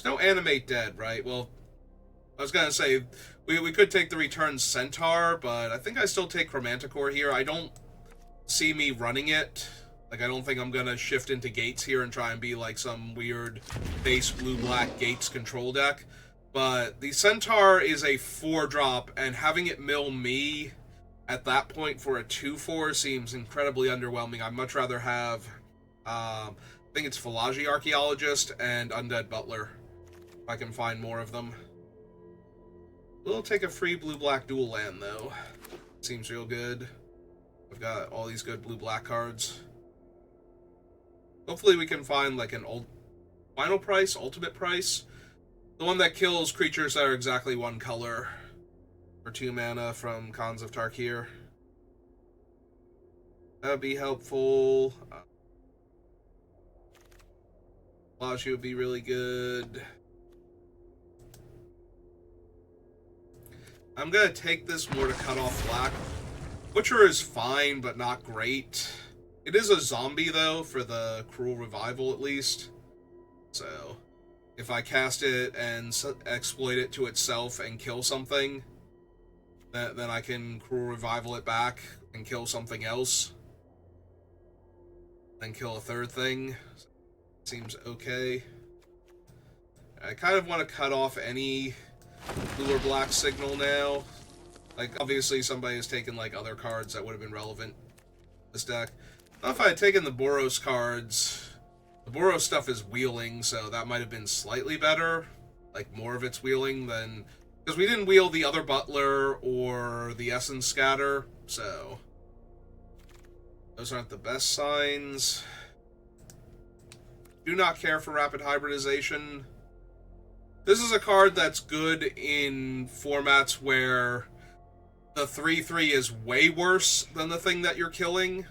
There's no animate dead, right? Well, I was gonna say, we could take the return Centaur, but I think I still take Chromanticore here. I don't see me running it. Like, I don't think I'm gonna shift into Gates here and try and be like some weird base blue-black Gates control deck. But the Centaur is a 4-drop, and having it mill me at that point for a 2/4 seems incredibly underwhelming. I'd much rather have, I think it's Philology Archaeologist and Undead Butler, if I can find more of them. We'll take a free blue-black dual land, though. Seems real good. I've got all these good blue-black cards. Hopefully we can find, like, an final price, ultimate price. The one that kills creatures that are exactly one color. For 2 mana from Khans of Tarkir. That would be helpful. Philology would be really good. I'm gonna take this more to cut off black. Butcher is fine, but not great. It is a zombie, though, for the Cruel Revival, at least. So, if I cast it and exploit it to itself and kill something, then I can Cruel Revival it back and kill something else. Then kill a third thing. Seems okay. I kind of want to cut off any blue or black signal now. Like, obviously somebody has taken, like, other cards that would have been relevant in this deck. Now, if I had taken the Boros cards, the Boros stuff is wheeling, so that might have been slightly better. Like, more of its wheeling than... Because we didn't wheel the other Butler or the Essence Scatter, so... Those aren't the best signs. Do not care for Rapid Hybridization. This is a card that's good in formats where the 3/3 is way worse than the thing that you're killing,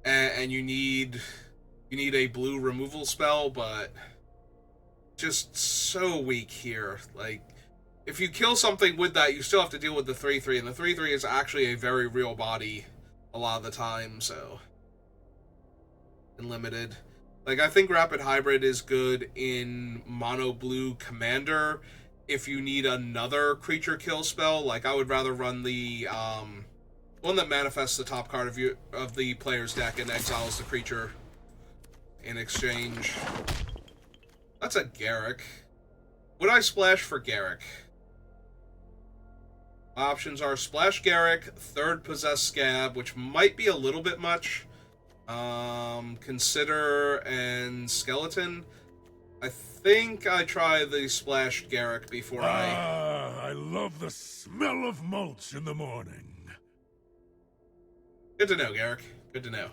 and you need a blue removal spell, but just so weak here. Like, if you kill something with that, you still have to deal with the 3/3, and the 3/3 is actually a very real body a lot of the time, so... And limited. Like, I think Rapid Hybrid is good in Mono Blue Commander if you need another creature kill spell. Like, I would rather run the one that manifests the top card of the player's deck and exiles the creature in exchange. That's a Garruk. Would I splash for Garruk? My options are Splash Garruk, third Possessed Scab, which might be a little bit much. Consider and Skeleton. I think I try the Splashed Garruk before I love the smell of mulch in the morning. Good to know, Garruk. Good to know.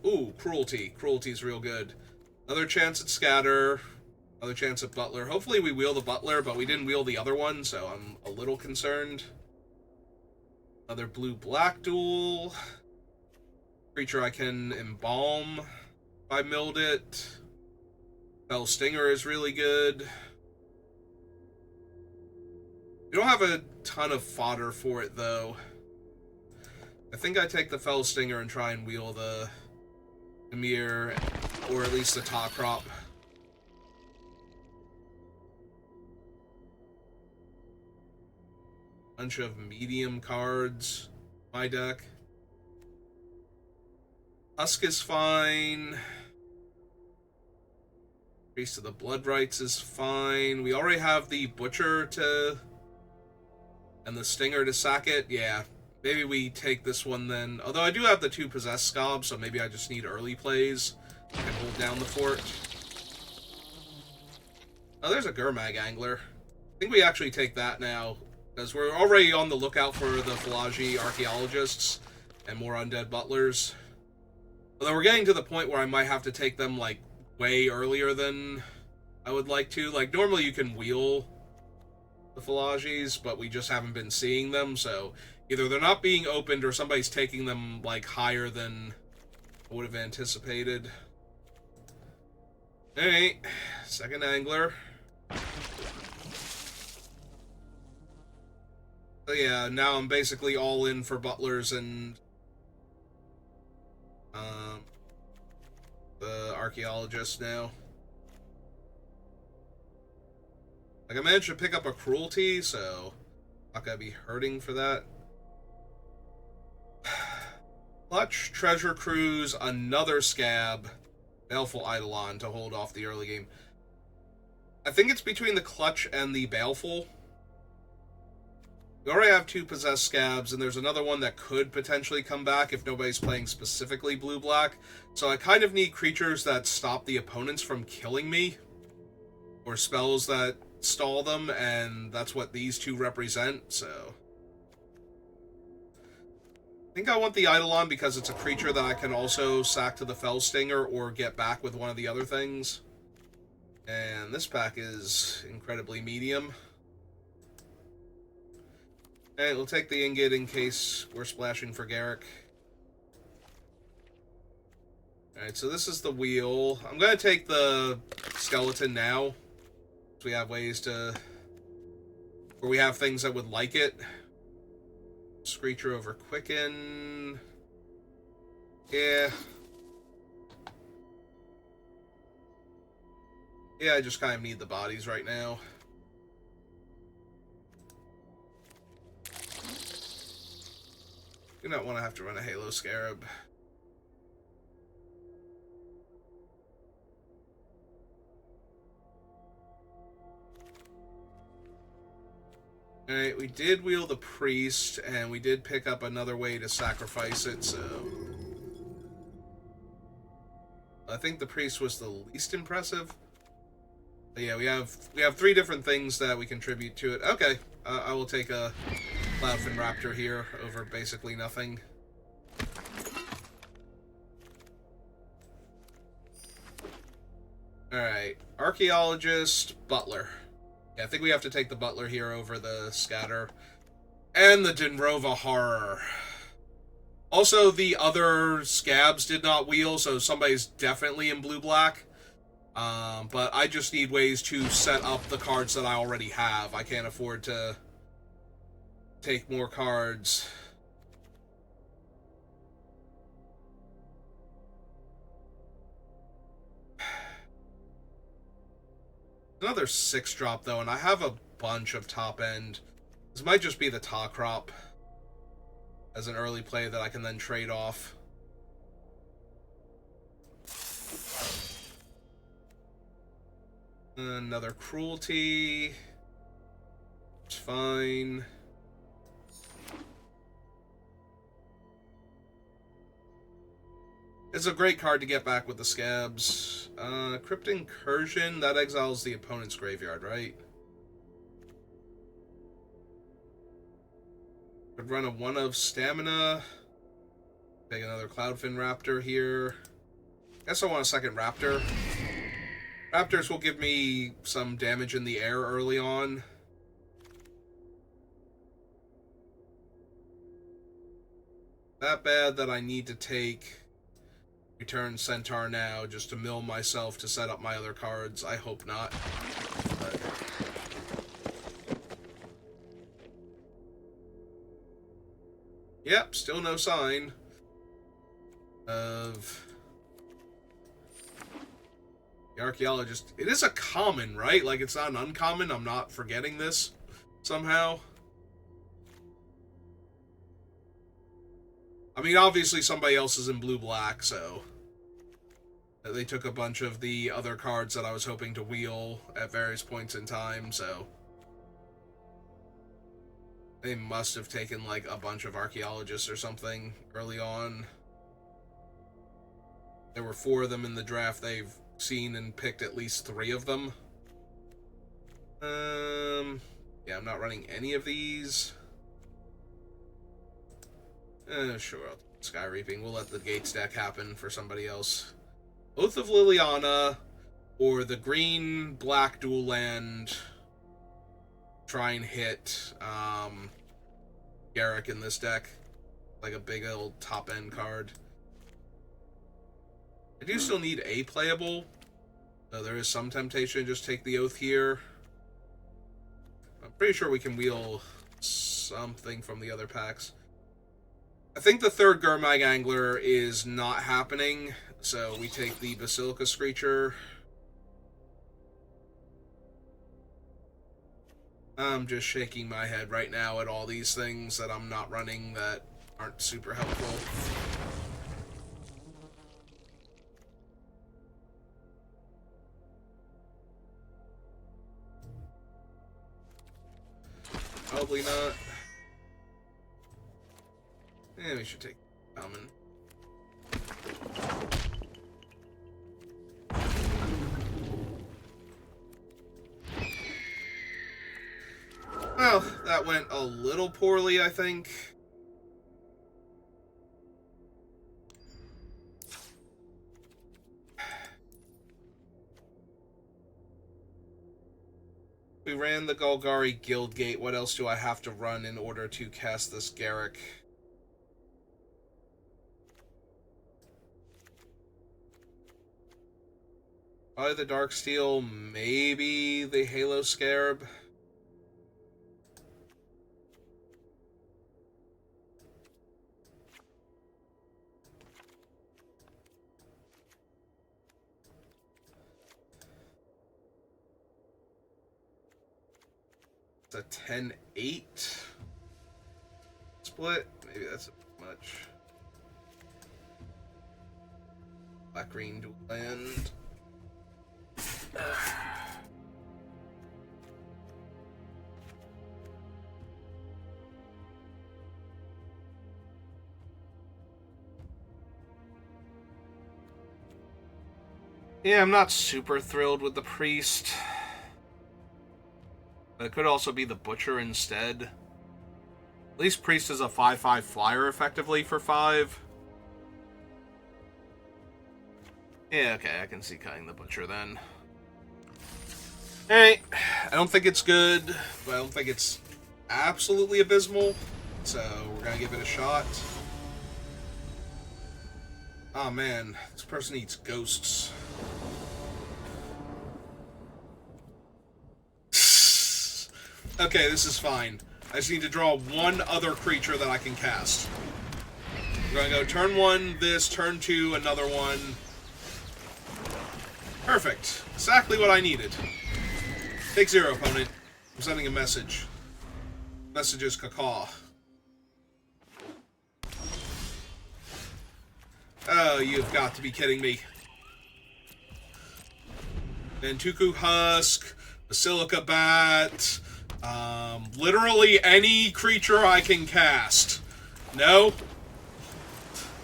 Ooh, Cruelty. Cruelty's real good. Another chance at Scatter. Another chance at Butler. Hopefully we wheel the Butler, but we didn't wheel the other one, so I'm a little concerned. Another blue-black duel. Creature I can Embalm if I milled it. Fell Stinger is really good. We don't have a ton of fodder for it, though. I think I take the Fell Stinger and try and wheel the Emir, or at least the top crop. Bunch of medium cards. My deck. Husk is fine. Priest of the Blood Rites is fine. We already have the Butcher to... and the Stinger to sack it. Yeah, maybe we take this one then. Although I do have the 2 Possessed Scobs, so maybe I just need early plays and hold down the fort. Oh, there's a Gurmag Angler. I think we actually take that now, because we're already on the lookout for the Philology Archaeologists and more Undead Butlers. Although we're getting to the point where I might have to take them, like, way earlier than I would like to. Like, normally you can wheel the Philologies, but we just haven't been seeing them, so either they're not being opened or somebody's taking them, like, higher than I would have anticipated. Alright, second Angler. So yeah, now I'm basically all in for Butlers and the Archaeologist now. Like, I managed to pick up a cruelty, so not gonna be hurting for that. Clutch, Treasure Cruise, another Scab, Baleful Eidolon to hold off the early game. I think it's between the Clutch and the Baleful. We already have 2 possessed Scabs, and there's another one that could potentially come back if nobody's playing specifically blue-black. So I kind of need creatures that stop the opponents from killing me, or spells that stall them, and that's what these 2 represent, so... I think I want the Eidolon because it's a creature that I can also sack to the Fellstinger or get back with one of the other things. And this pack is incredibly medium. Alright, we'll take the ingot in case we're splashing for Garrick. Alright, so this is the wheel. I'm going to take the skeleton now. So we have ways to... where we have things that would like it. Screecher over Quicken. Yeah. Yeah, I just kind of need the bodies right now. Do not want to have to run a Halo Scarab. Alright, we did wheel the Priest, and we did pick up another way to sacrifice it, so... I think the Priest was the least impressive. But yeah, we have 3 different things that we contribute to it. Okay, I will take a Cloudfin Raptor here over basically nothing. Alright, Archaeologist, Butler. Yeah, I think we have to take the Butler here over the Scatter. And the Dinrova Horror. Also, the other Scabs did not wheel, so somebody's definitely in blue-black. But I just need ways to set up the cards that I already have. I can't afford to take more cards. Another 6-drop, though, and I have a bunch of top-end. This might just be the top crop as an early play that I can then trade off. Another Cruelty. It's fine. It's a great card to get back with the Scabs. Crypt Incursion, that exiles the opponent's graveyard, right? Could run a 1 of Stamina. Take another Cloudfin Raptor here. Guess I want a second Raptor. Raptors will give me some damage in the air early on. That bad that I need to take Return Centaur now just to mill myself to set up my other cards. I hope not. But... Yep, still no sign of the Archaeologist. It is a common, right? Like, it's not an uncommon. I'm not forgetting this somehow. I mean, obviously somebody else is in blue-black, so... They took a bunch of the other cards that I was hoping to wheel at various points in time, so... They must have taken, like, a bunch of Archaeologists or something early on. There were 4 of them in the draft. They've seen and picked at least 3 of them. Yeah, I'm not running any of these. Sure, I'll take Sky Reaping. We'll let the Gates deck happen for somebody else. Oath of Liliana, or the green-black dual land. Try and hit Garrick in this deck. Like a big old top-end card. I do still need a playable, so there is some temptation to just take the Oath here. I'm pretty sure we can wheel something from the other packs. I think the 3rd Gurmag Angler is not happening, so we take the Basilica Screecher. I'm just shaking my head right now at all these things that I'm not running that aren't super helpful. Probably not. Yeah, we should take common. Well, that went a little poorly, I think. We ran the Golgari Guildgate. What else do I have to run in order to cast this Garrick? Probably the Darksteel, maybe the Halo Scarab. It's a 10-8 split. Maybe that's a bit much. Black green dual land. Yeah, I'm not super thrilled with the priest. But it could also be the butcher instead. At least priest is a 5/5 flyer effectively for 5. Yeah, okay, I can see cutting the butcher then. Alright, I don't think it's good, but I don't think it's absolutely abysmal. So, we're gonna give it a shot. Oh man, this person eats ghosts. Okay, this is fine. I just need to draw one other creature that I can cast. We're gonna go turn 1, this, turn 2, another one. Perfect. Exactly what I needed. Take 0, opponent. I'm sending a message. Message is cacaw. Oh, you've got to be kidding me. Nantuku Husk, Basilica Bat, literally any creature I can cast. No?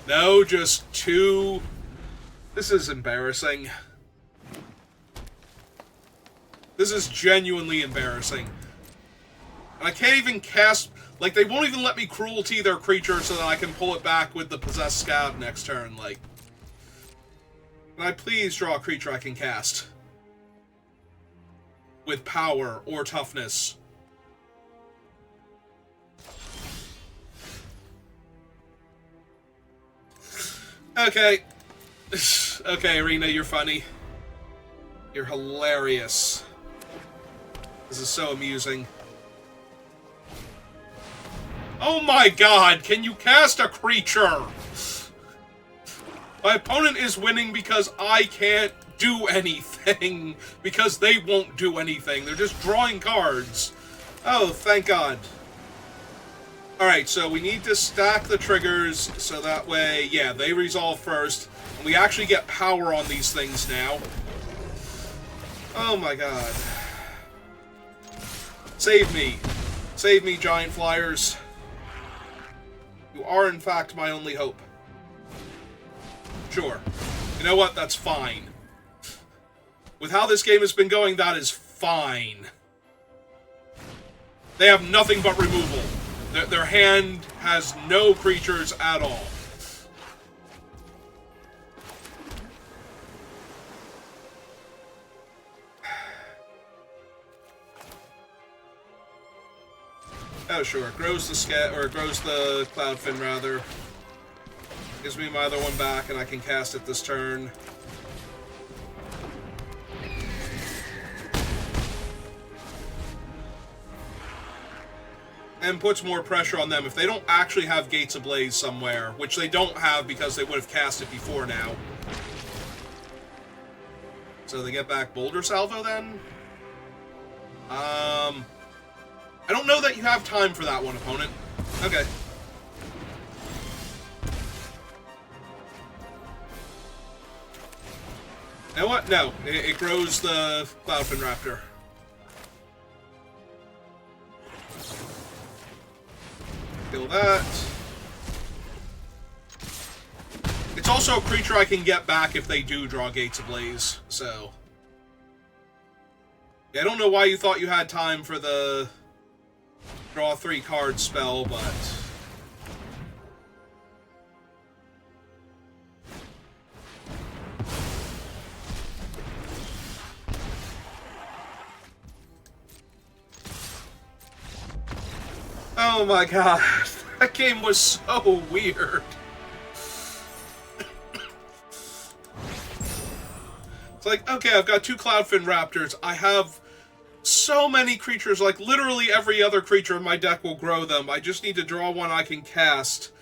No, just 2. This is embarrassing. This is genuinely embarrassing. And I can't even cast... Like, they won't even let me cruelty their creature so that I can pull it back with the Possessed Scab next turn. Like, can I please draw a creature I can cast? With power or toughness. Okay. Okay, Arena, you're funny. You're hilarious. This is so amusing. Oh my god, can you cast a creature? My opponent is winning because I can't do anything. Because they won't do anything. They're just drawing cards. Oh, thank god. Alright, so we need to stack the triggers so that way, yeah, they resolve first. And we actually get power on these things now. Oh my god. Save me. Save me, giant flyers. You are, in fact, my only hope. Sure. You know what? That's fine. With how this game has been going, that is fine. They have nothing but removal. Their hand has no creatures at all. Oh, sure. Grows the Cloudfin, rather. Gives me my other one back, and I can cast it this turn. And puts more pressure on them. If they don't actually have Gates Ablaze somewhere, which they don't have because they would have cast it before now. So they get back Boulder Salvo, then? I don't know that you have time for that one, opponent. Okay. You know what? No. It grows the Cloudfin Raptor. Kill that. It's also a creature I can get back if they do draw Gates Ablaze, so... Yeah, I don't know why you thought you had time for the draw 3 card spell, but... Oh my god, that game was so weird. It's like, okay, I've got 2 Cloudfin Raptors. I have so many creatures, like literally every other creature in my deck will grow them. I just need to draw one I can cast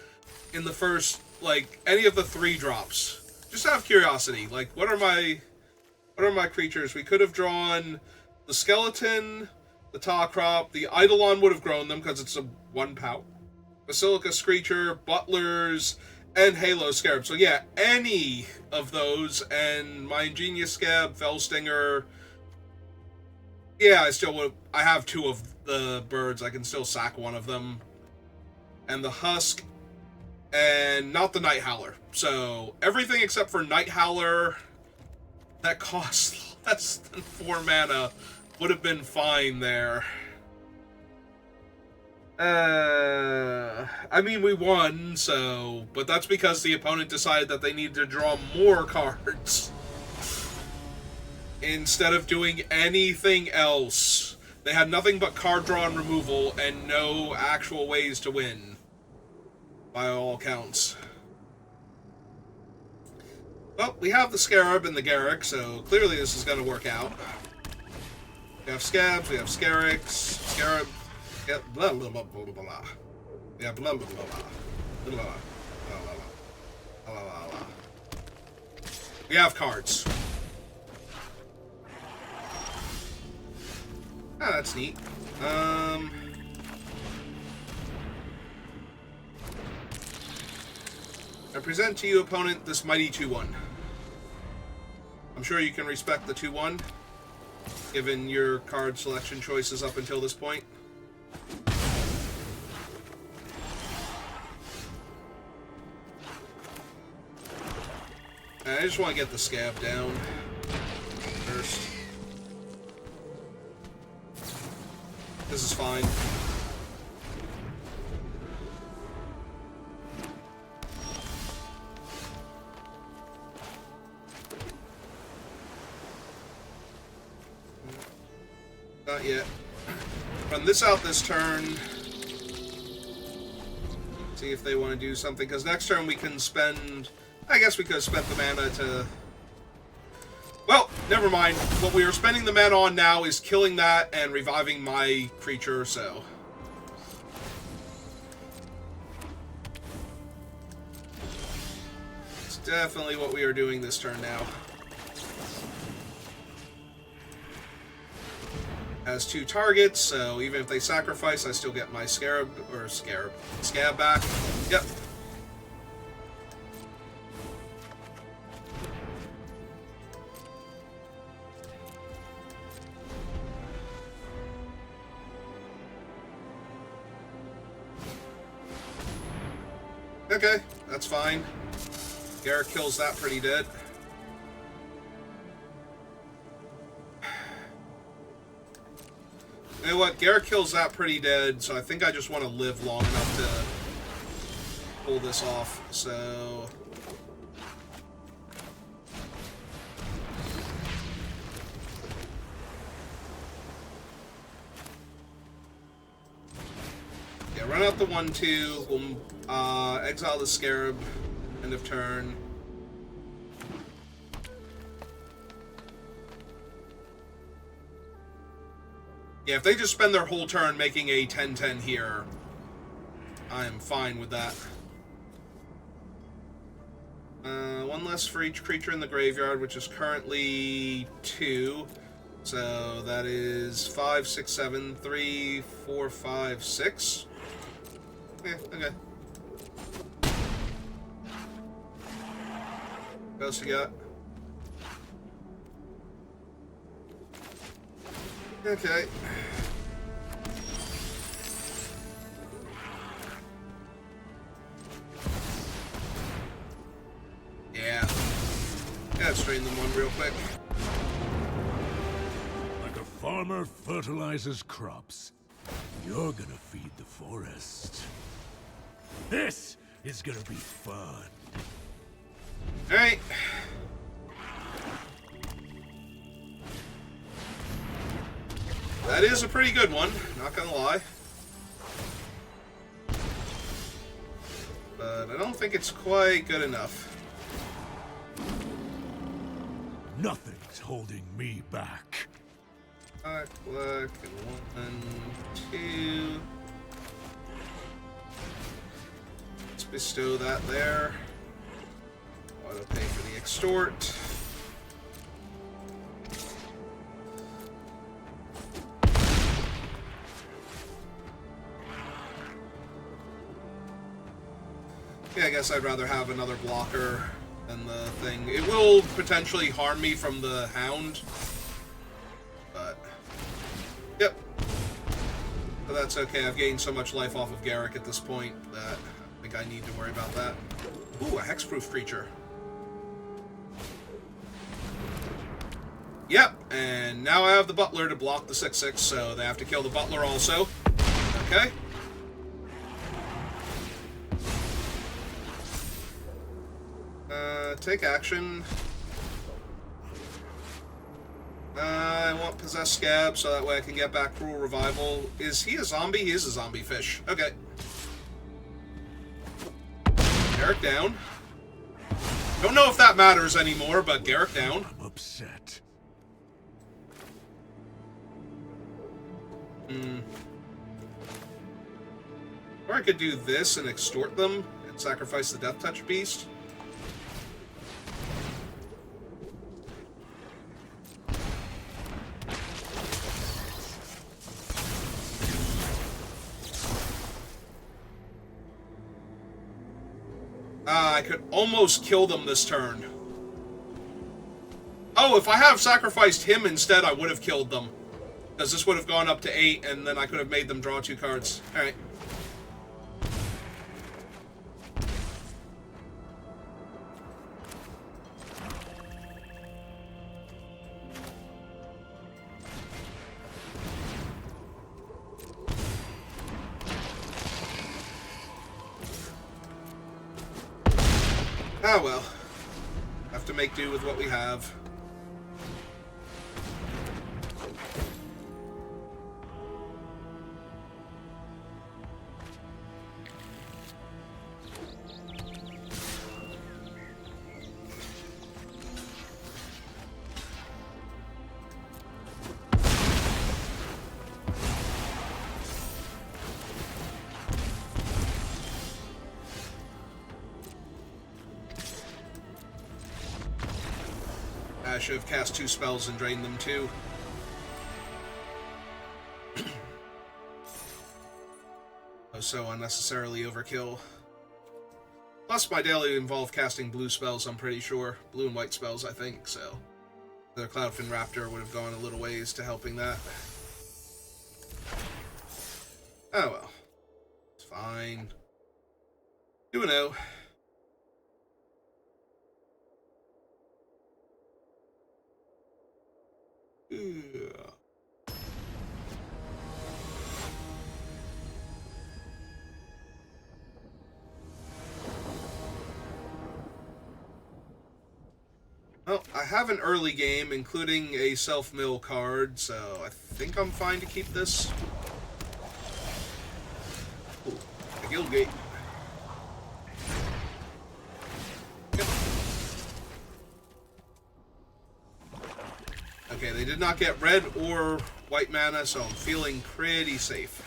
in the first, like, any of the 3 drops. Just out of curiosity, like, what are my creatures? We could have drawn the Skeleton, the Tawcrop, the Eidolon would have grown them because it's a 1-power. Basilica Screecher, Butlers, and Halo Scarab. So yeah, any of those, and my Ingenious Scab, Fellstinger. Yeah, I have 2 of the birds. I can still sack one of them. And the Husk, and not the Night Howler. So everything except for Night Howler that costs less than 4 mana would have been fine there. I mean, we won, so... But that's because the opponent decided that they needed to draw more cards. Instead of doing anything else. They had nothing but card draw and removal, and no actual ways to win. By all accounts. Well, we have the Scarab and the Garruk, so clearly this is going to work out. We have Scabs, we have Scarabs, Scarab... Blah, blah, blah, blah, blah, blah. Yeah, blah, blah, blah, blah. Blah, blah, blah, blah, blah, blah, blah. We have cards. Ah, that's neat. I present to you, opponent, this mighty 2-1. I'm sure you can respect the 2-1, given your card selection choices up until this point. I just want to get the Scab down first. This is fine. Not yet. Run this out this turn. See if they want to do something, because next turn we can spend... I guess we could have spent the mana to... Well, never mind. What we are spending the mana on now is killing that and reviving my creature, so... It's definitely what we are doing this turn now. Has 2 targets, so even if they sacrifice, I still get my Scab back. Yep. Okay, that's fine. Garruk kills that pretty dead. You know what? Garruk kills that pretty dead, so I think I just want to live long enough to pull this off, so... Yeah, run out the 1-2. We'll exile the Scarab. End of turn. Yeah, if they just spend their whole turn making a 10-10 here, I am fine with that. 1 less for each creature in the graveyard, which is currently 2. So that is 5, 6, 7, 3, 4, 5, 6. Yeah, okay. What else you got? Okay. Yeah. Let's drain them one real quick. Like a farmer fertilizes crops, you're gonna feed the forest. This is gonna be fun. Alright. That is a pretty good one, not gonna lie. But I don't think it's quite good enough. Nothing's holding me back. Black, and 1, 2. Let's bestow that there. Auto pay for the extort. Yeah, I guess I'd rather have another blocker than the thing. It will potentially harm me from the Hound. But, yep. But that's okay. I've gained so much life off of Garrick at this point that I think I need to worry about that. Ooh, a hexproof creature. Yep, and now I have the Butler to block the 6/6, so they have to kill the Butler also. Okay. Take action. I want Possessed Scab so that way I can get back Cruel Revival. Is he a zombie? He is a zombie fish. Okay. Garrick down. Don't know if that matters anymore, but Garrick down. I'm upset. Or I could do this and extort them and sacrifice the Death Touch Beast. I could almost kill them this turn. Oh, if I have sacrificed him instead, I would have killed them. Because this would have gone up to 8, and then I could have made them draw 2 cards. Alright. Ah, well. Have to make do with what we have. I should have cast 2 spells and drained them too. So unnecessarily overkill. Plus, my daily involved casting blue spells, I'm pretty sure. Blue and white spells, I think, so. The Cloudfin Raptor would have gone a little ways to helping that. Oh well. It's fine. 2-0. Yeah. Well, I have an early game, including a self-mill card, so I think I'm fine to keep this. Ooh, a guild gate. Yep. Okay, they did not get red or white mana, so I'm feeling pretty safe.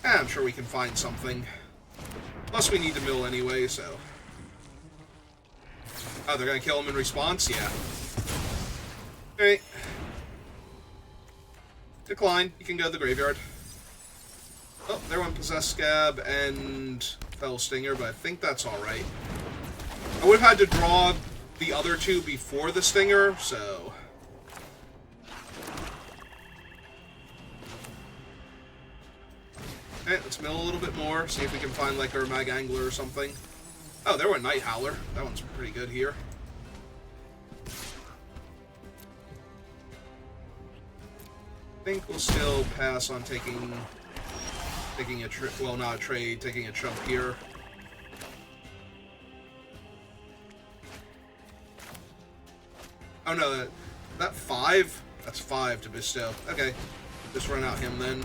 I'm sure we can find something. Plus, we need to mill anyway, so. Oh, they're gonna kill him in response? Yeah. Alright. Decline. You can go to the graveyard. Oh, there went Possessed Scab and Fell Stinger, but I think that's alright. I would have had to draw the other two before the Stinger, so... Okay, let's mill a little bit more, see if we can find like our Mag Angler or something. Oh, there went Night Howler. That one's pretty good here. I think we'll still pass on taking a trip. Well, not a trade, taking a chump here. Oh no, that 5? That's 5 to bestow. Okay, just run out him then.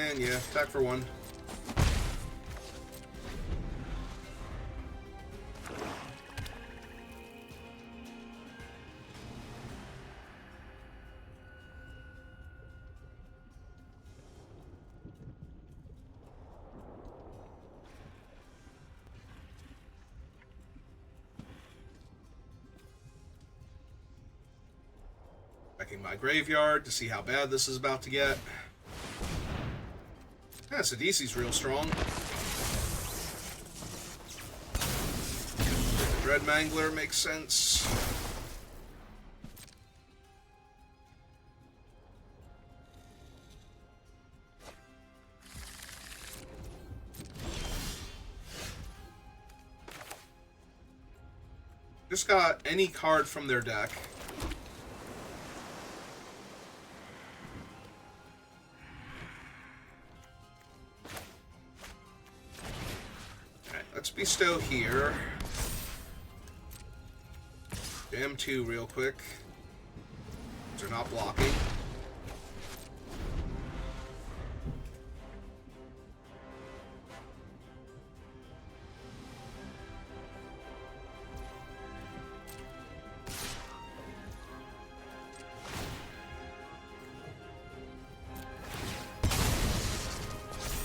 And yeah, attack for 1. Checking my graveyard to see how bad this is about to get. Yeah, Sidisi's real strong. The Dread Mangler makes sense. Just got any card from their deck. Let's bestow here. Jam 2 real quick. They're not blocking.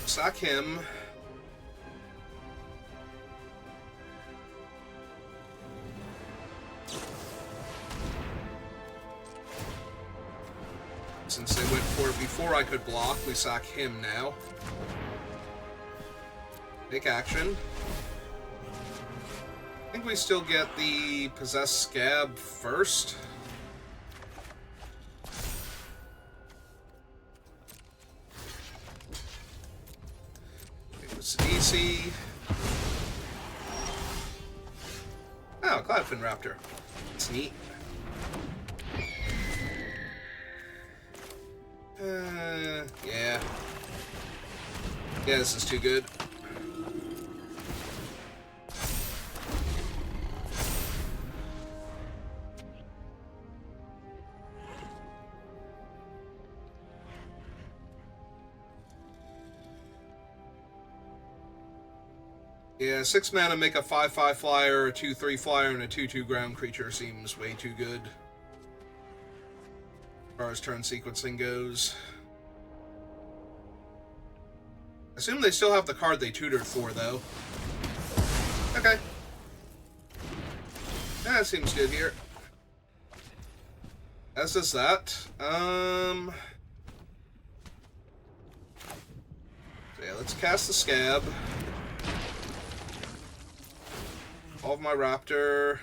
Sack him. Since they went for it before I could block, we sack him now. Take action. I think we still get the Possessed Scab first. It was DC. Oh, Cloudfin Raptor. It's neat. Yeah. Yeah, this is too good. Yeah, 6 mana make a 5/5 flyer, a 2/3 flyer, and a 2/2 ground creature seems way too good. As far as turn sequencing goes. I assume they still have the card they tutored for, though. Okay. That seems good here. As does that. So yeah, let's cast the Scab. Evolve my Raptor.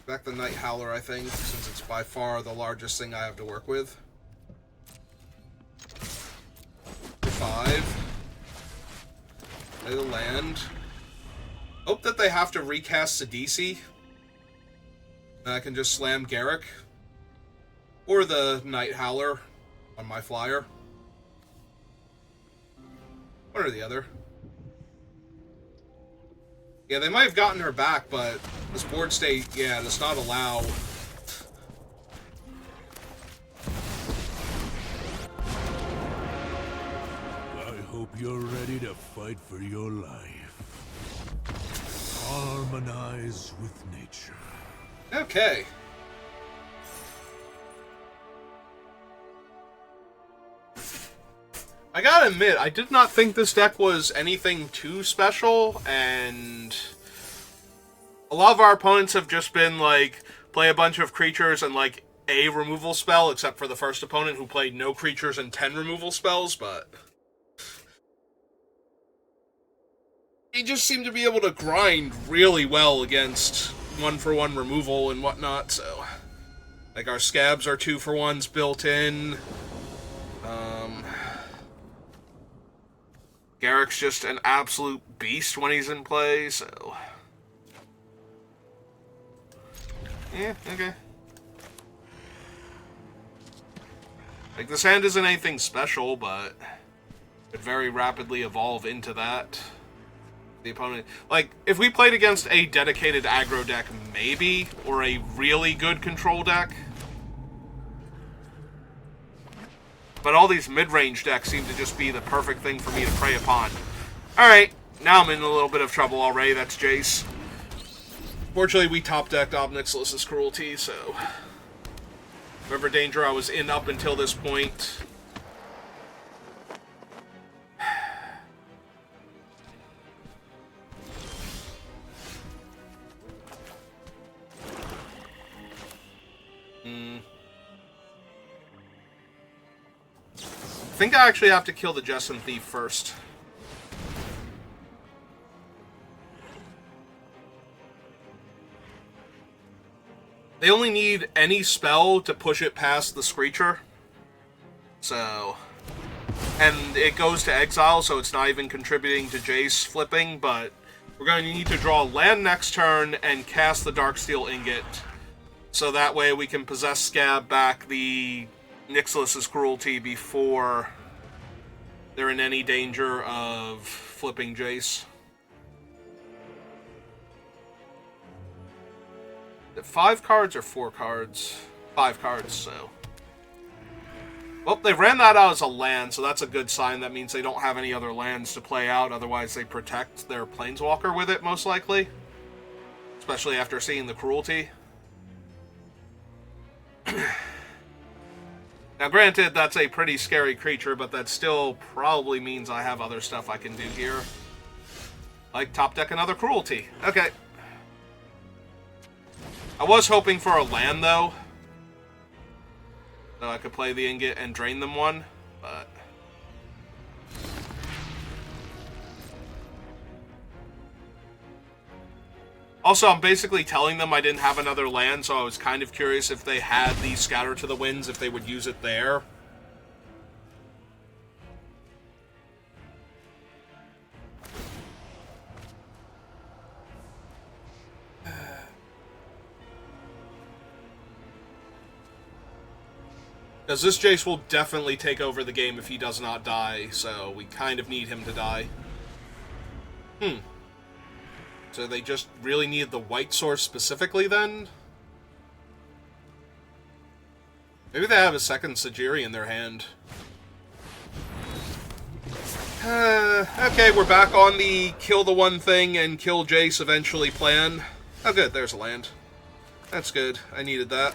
Back the Night Howler, I think, since it's by far the largest thing I have to work with. 5. Play the land. Hope that they have to recast Sidisi. And I can just slam Garruk. Or the Night Howler on my flyer. One or the other. Yeah, they might have gotten her back, but this board state, yeah, does not allow... I hope you're ready to fight for your life. Harmonize with nature. Okay. I gotta admit, I did not think this deck was anything too special, and a lot of our opponents have just been, like, play a bunch of creatures and, like, a removal spell, except for the first opponent who played no creatures and 10 removal spells, but he just seemed to be able to grind really well against 1-for-1 removal and whatnot, so... Like, our scabs are 2-for-1s built in. Garrick's just an absolute beast when he's in play, so... Yeah, okay. Like, this hand isn't anything special, but could very rapidly evolve into that. The opponent... Like, if we played against a dedicated aggro deck, maybe, or a really good control deck. But all these mid-range decks seem to just be the perfect thing for me to prey upon. Alright, now I'm in a little bit of trouble already. That's Jace. Fortunately, we top-decked Obnixilus's Cruelty, so... Whatever danger I was in up until this point... I think I actually have to kill the Jessamine Thief first. They only need any spell to push it past the Screecher. So... And it goes to exile, so it's not even contributing to Jace flipping, but we're going to need to draw land next turn and cast the Darksteel Ingot. So that way we can possess Scab back the Nixilus's Cruelty before they're in any danger of flipping Jace. 5 cards or 4 cards? 5 cards, so... Well, they ran that out as a land, so that's a good sign. That means they don't have any other lands to play out, otherwise they protect their Planeswalker with it, most likely. Especially after seeing the Cruelty. Now, granted, that's a pretty scary creature, but that still probably means I have other stuff I can do here. Like top deck another Cruelty. Okay. I was hoping for a land, though. So I could play the Ingot and drain them one, but... Also, I'm basically telling them I didn't have another land, so I was kind of curious if they had the Scatter to the Winds, if they would use it there. Because this Jace will definitely take over the game if he does not die, so we kind of need him to die. So they just really need the white source specifically, then? Maybe they have a second Sajiri in their hand. Okay, we're back on the kill the one thing and kill Jace eventually plan. Oh good, there's a land. That's good, I needed that.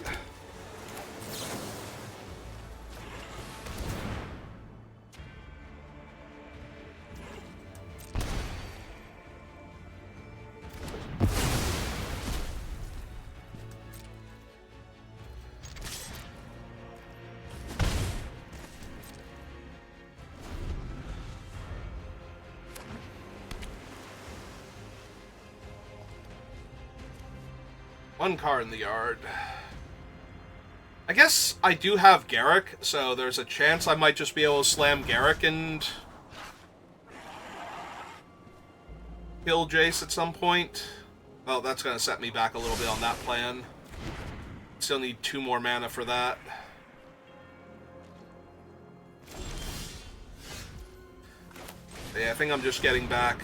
One car in the yard. I guess I do have Garrick, so there's a chance I might just be able to slam Garrick and kill Jace at some point. Well, that's going to set me back a little bit on that plan. Still need 2 more mana for that. Yeah, I think I'm just getting back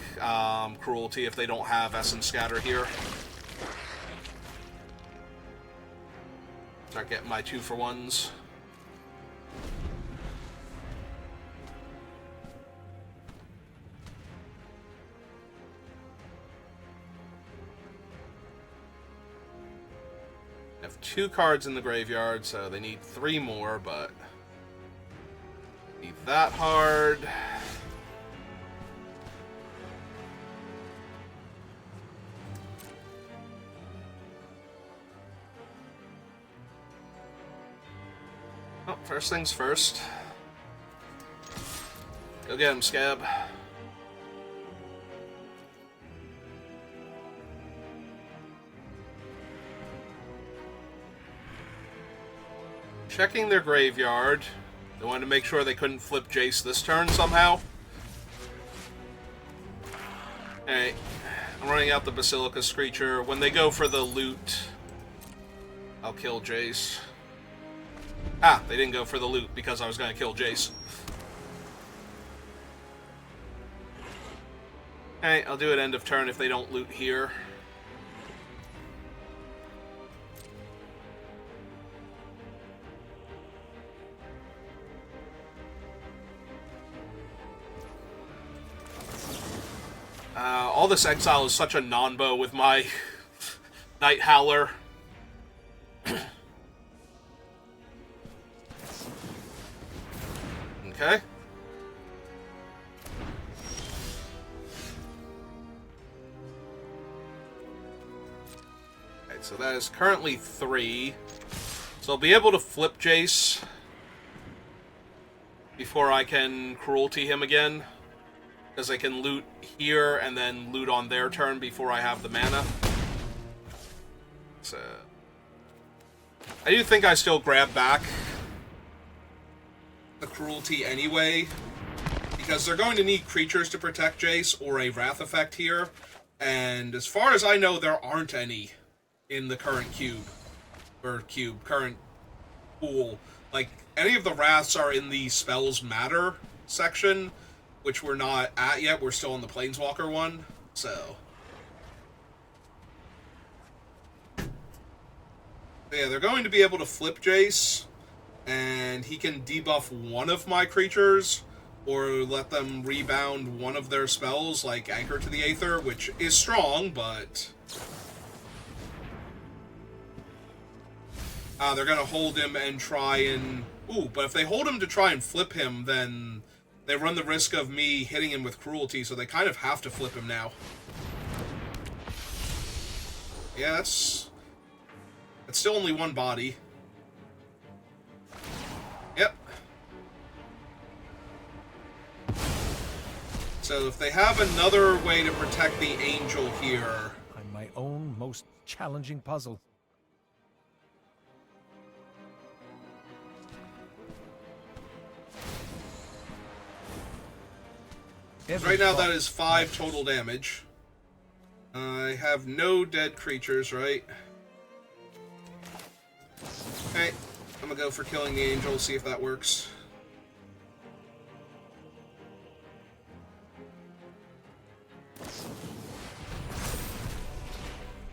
Cruelty if they don't have Essence Scatter here. Start getting my 2-for-1s. I have 2 cards in the graveyard, so they need 3 more, but... Be that hard. Oh, first things first. Go get him, Scab. Checking their graveyard. They wanted to make sure they couldn't flip Jace this turn somehow. Hey, I'm running out the Basilica Screecher. When they go for the loot, I'll kill Jace. Ah, they didn't go for the loot because I was going to kill Jace. Hey, I'll do it end of turn if they don't loot here. All this exile is such a non-bow with my Night Howler. Okay. Okay, so that is currently 3. So I'll be able to flip Jace before I can cruelty him again. Because I can loot here and then loot on their turn before I have the mana. So I do think I still grab back the cruelty anyway, because they're going to need creatures to protect Jace or a Wrath effect here, and as far as I know, there aren't any in the current current pool. Like, any of the Wraths are in the Spells Matter section, which we're not at yet. We're still on the Planeswalker one, so yeah, they're going to be able to flip Jace, and he can debuff one of my creatures, or let them rebound one of their spells, like Anchor to the Aether, which is strong, but they're going to hold him and try and... Ooh, but if they hold him to try and flip him, then they run the risk of me hitting him with cruelty, so they kind of have to flip him now. Yeah, that's still only one body. Yep. So if they have another way to protect the Angel here... I'm my own most challenging puzzle. Right now that is 5 total damage. I have no dead creatures, right? Okay, I'm gonna go for killing the Angel, see if that works.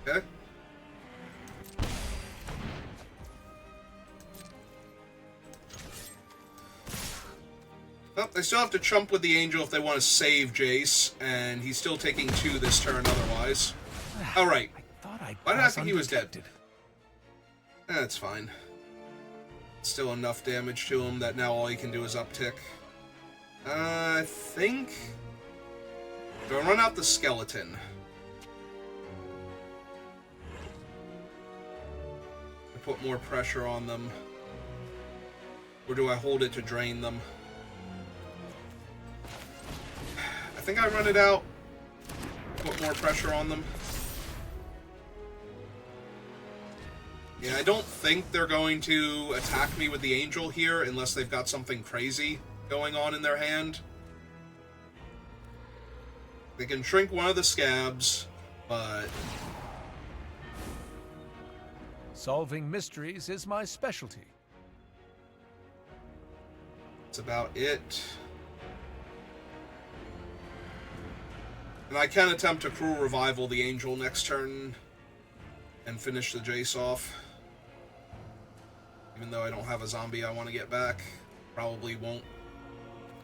Okay. Well, they still have to chump with the Angel if they want to save Jace, and he's still taking 2 this turn otherwise. Oh, right. Why did I think he was dead? That's fine. Still enough damage to him that now all he can do is uptick. I think... Do I run out the skeleton? To put more pressure on them? Or do I hold it to drain them? I think I run it out. Put more pressure on them. Yeah, I don't think they're going to attack me with the Angel here unless they've got something crazy going on in their hand. They can shrink one of the scabs, but... Solving mysteries is my specialty. That's about it. And I can attempt to Cruel Revival the Angel next turn and finish the Jace off. Even though I don't have a zombie I want to get back. Probably won't.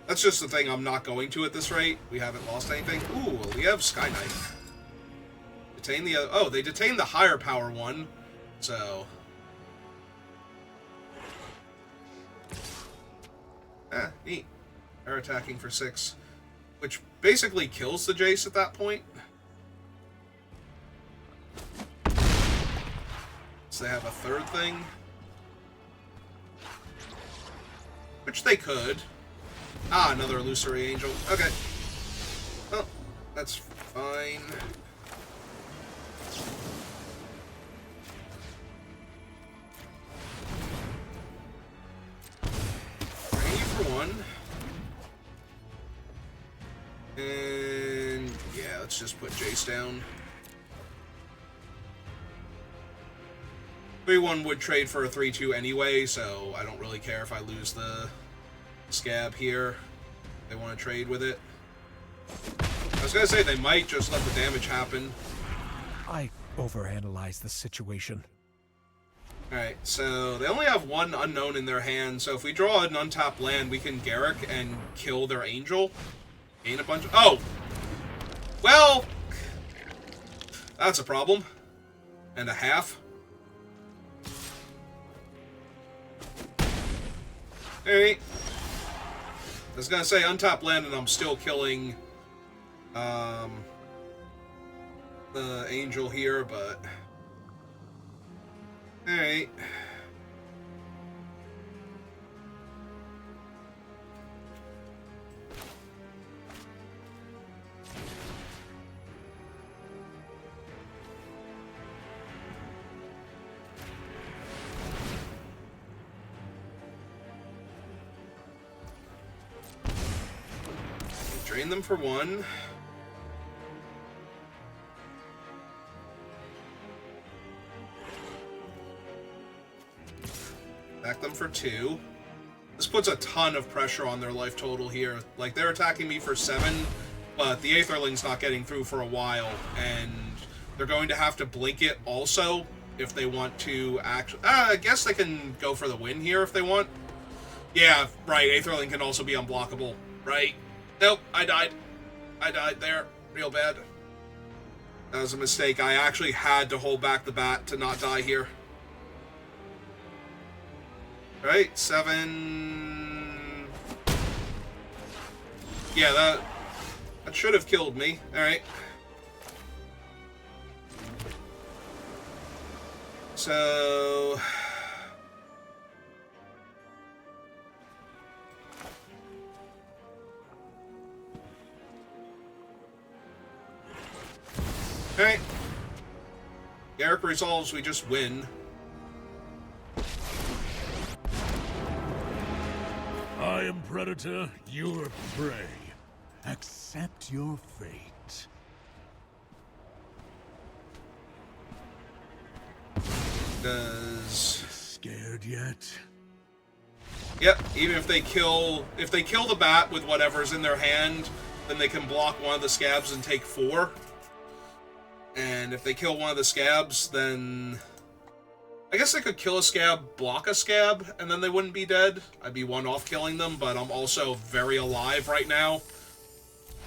That's just the thing, I'm not going to at this rate. We haven't lost anything. Ooh, we have Sky Knight. Detain the other... Oh, they detained the higher power one. So... Neat. They're attacking for 6. Which basically kills the Jace at that point. So they have a third thing. Which they could. Ah, another illusory angel. Okay. Well, that's fine. Ready for 1. And yeah, let's just put Jace down. 3-1 would trade for a 3-2 anyway, so I don't really care if I lose the scab here. They want to trade with it. I was gonna say they might just let the damage happen. I overanalyze the situation. Alright, so they only have 1 unknown in their hand, so if we draw an untapped land, we can Garrick and kill their angel. Gain a bunch of... Oh! Well... That's a problem. And a half. Alright. I was gonna say untapped land and I'm still killing the angel here, but alright. Drain them for 1. Attack them for 2. This puts a ton of pressure on their life total here. Like, they're attacking me for 7, but the Aetherling's not getting through for a while, and they're going to have to blink it also if they want to actually... I guess they can go for the win here if they want. Yeah, right, Aetherling can also be unblockable, right? Nope, I died. I died there. Real bad. That was a mistake. I actually had to hold back the bat to not die here. Right, 7... Yeah, that should have killed me. Alright. So... Alright. Garrick resolves, we just win. I am Predator, you are prey. Accept your fate. Does... Scared yet? Yep, even if they kill the bat with whatever's in their hand, then they can block one of the scabs and take 4. And if they kill one of the scabs, then... I guess they could kill a scab, block a scab, and then they wouldn't be dead. I'd be 1 off killing them, but I'm also very alive right now.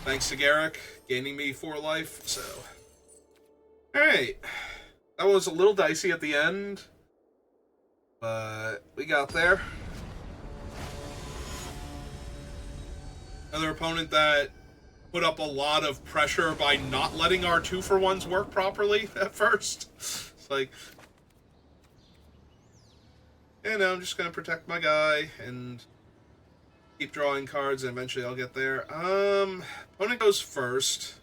Thanks to Garrick, gaining me 4 life, so... Alright. That was a little dicey at the end, but we got there. Another opponent that put up a lot of pressure by not letting our 2-for-1s work properly at first. It's like... You know, I'm just gonna protect my guy and keep drawing cards, and eventually I'll get there. Opponent goes first.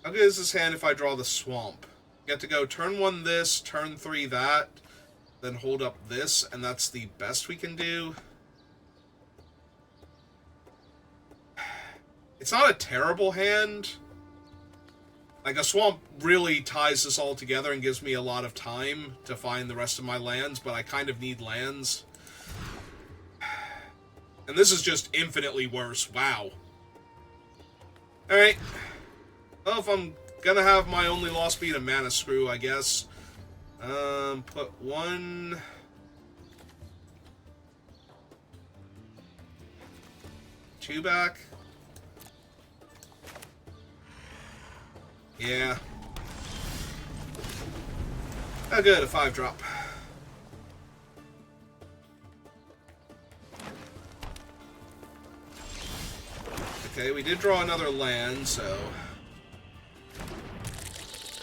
How good is this hand if I draw the swamp? You get to go turn 1 this, turn 3 that, then hold up this, and that's the best we can do. It's not a terrible hand. Like, a swamp really ties this all together and gives me a lot of time to find the rest of my lands, but I kind of need lands. And this is just infinitely worse. Wow. Alright. Well, if I'm gonna have my only loss beat a mana screw, I guess. Put 1... two back. Yeah. Oh, good, a 5-drop. Okay, we did draw another land, so...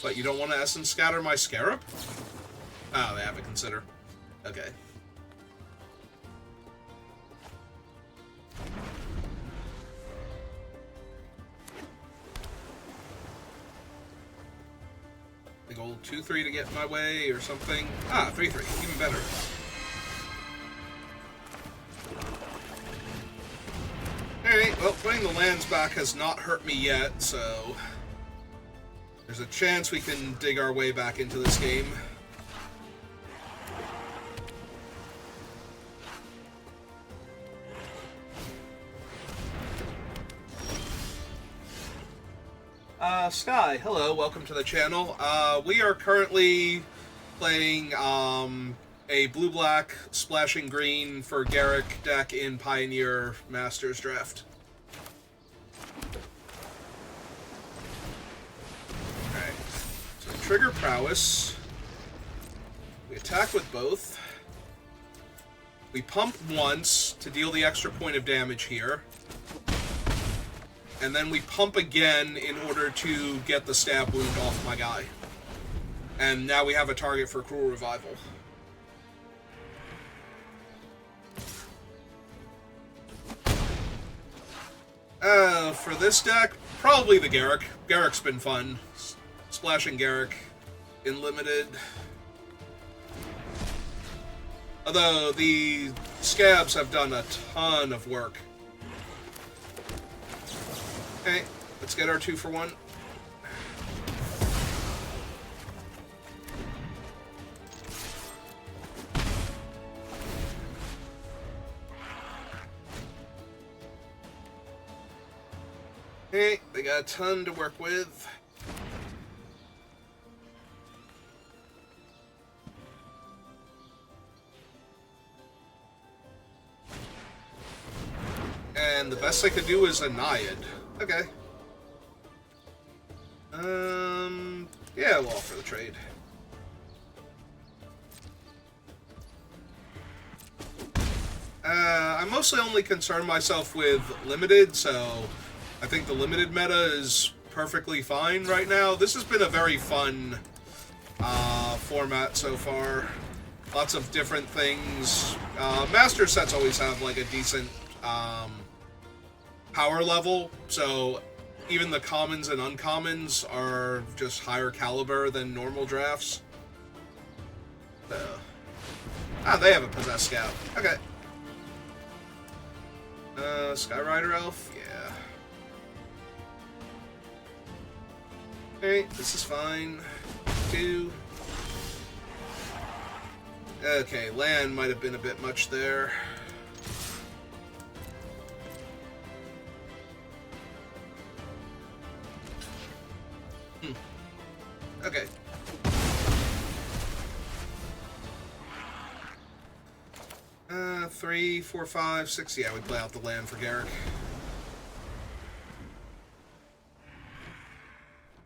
But you don't want to Essence Scatter my Scarab? Oh, they have to consider. Okay. Big old 2-3 to get in my way or something. Ah, 3-3. Even better. Alright, well, putting the lands back has not hurt me yet, so... There's a chance we can dig our way back into this game. Sky, hello, welcome to the channel. We are currently playing a blue-black splashing green for Garrick deck in Pioneer Masters Draft. Alright, so trigger prowess. We attack with both. We pump once to deal the extra point of damage here. And then we pump again in order to get the stab wound off my guy. And now we have a target for Cruel Revival. For this deck, probably the Garrick. Garrick's been fun. Splashing Garrick in Limited. Although the Scabs have done a ton of work. Okay, let's get our 2-for-1. Okay, they got a ton to work with. And the best I could do is a Naiad. Okay. Yeah, we'll offer the trade. I mostly only concern myself with Limited, so I think the Limited meta is perfectly fine right now. This has been a very fun format so far. Lots of different things. Master sets always have like a decent power level, so even the commons and uncommons are just higher caliber than normal drafts. So, they have a Possessed Scout. Okay. Skyrider Elf? Yeah. Alright, this is fine. 2. Okay, land might have been a bit much there. Okay. Three, 4, 5, 6. Yeah, we play out the land for Garrick.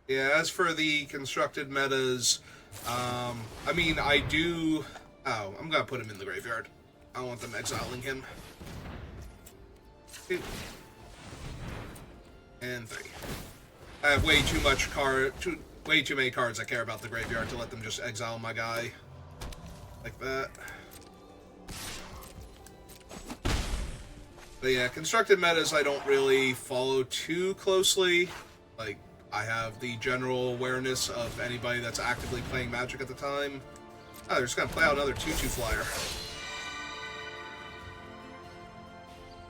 Yeah, as for the constructed metas, I mean, I do... Oh, I'm gonna put him in the graveyard. I don't want them exiling him. 2. And 3. I have way too much way too many cards I care about the graveyard to let them just exile my guy. Like that. But yeah, constructed metas I don't really follow too closely. Like, I have the general awareness of anybody that's actively playing Magic at the time. Oh, they're just gonna play out another 2/2 flyer.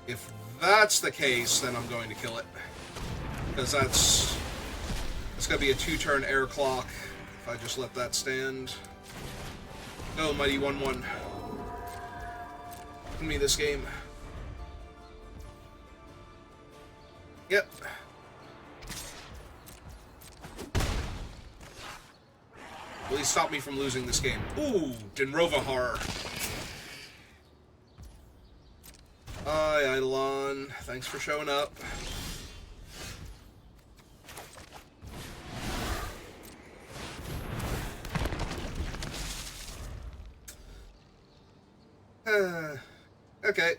If that's the case, then I'm going to kill it. Because it's gonna be a 2-turn air clock if I just let that stand. Go, mighty 1/1. Give me this game. Yep. Please stop me from losing this game. Ooh, Denrova Horror. Hi, Eidolon. Thanks for showing up. Okay.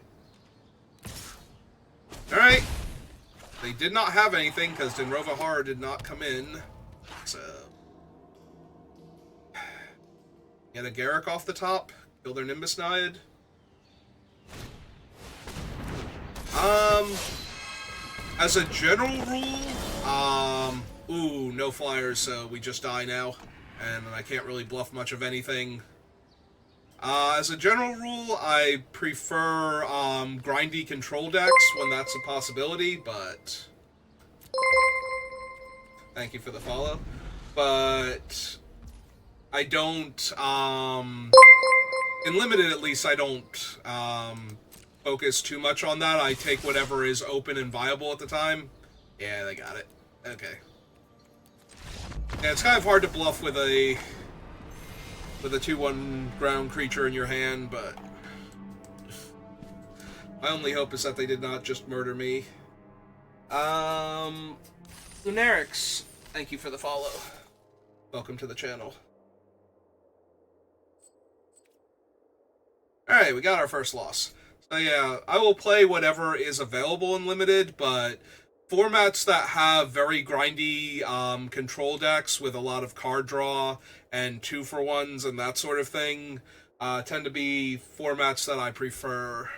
Alright. They did not have anything because Denrova Horror did not come in. So get a Garruk off the top, kill their Nimbus Naiad. As a general rule, ooh, no flyers, so we just die now, and I can't really bluff much of anything. As a general rule, I prefer grindy control decks when that's a possibility, but thank you for the follow. But I don't, in limited at least, I don't focus too much on that. I take whatever is open and viable at the time. Yeah, they got it. Okay. Yeah, it's kind of hard to bluff with a 2/1 ground creature in your hand, but my only hope is that they did not just murder me. Lunarix, thank you for the follow. Welcome to the channel. Alright, we got our first loss. So yeah, I will play whatever is available in Limited, but formats that have very grindy control decks with a lot of card draw and 2-for-1s and that sort of thing tend to be formats that I prefer,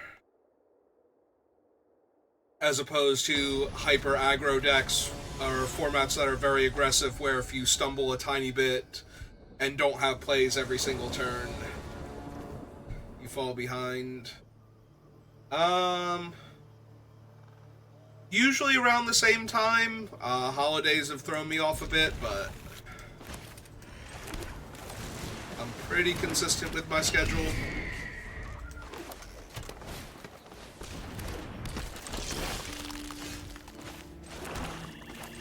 as opposed to hyper aggro decks or formats that are very aggressive where if you stumble a tiny bit and don't have plays every single turn, you fall behind. Usually around the same time. Holidays have thrown me off a bit, but I'm pretty consistent with my schedule.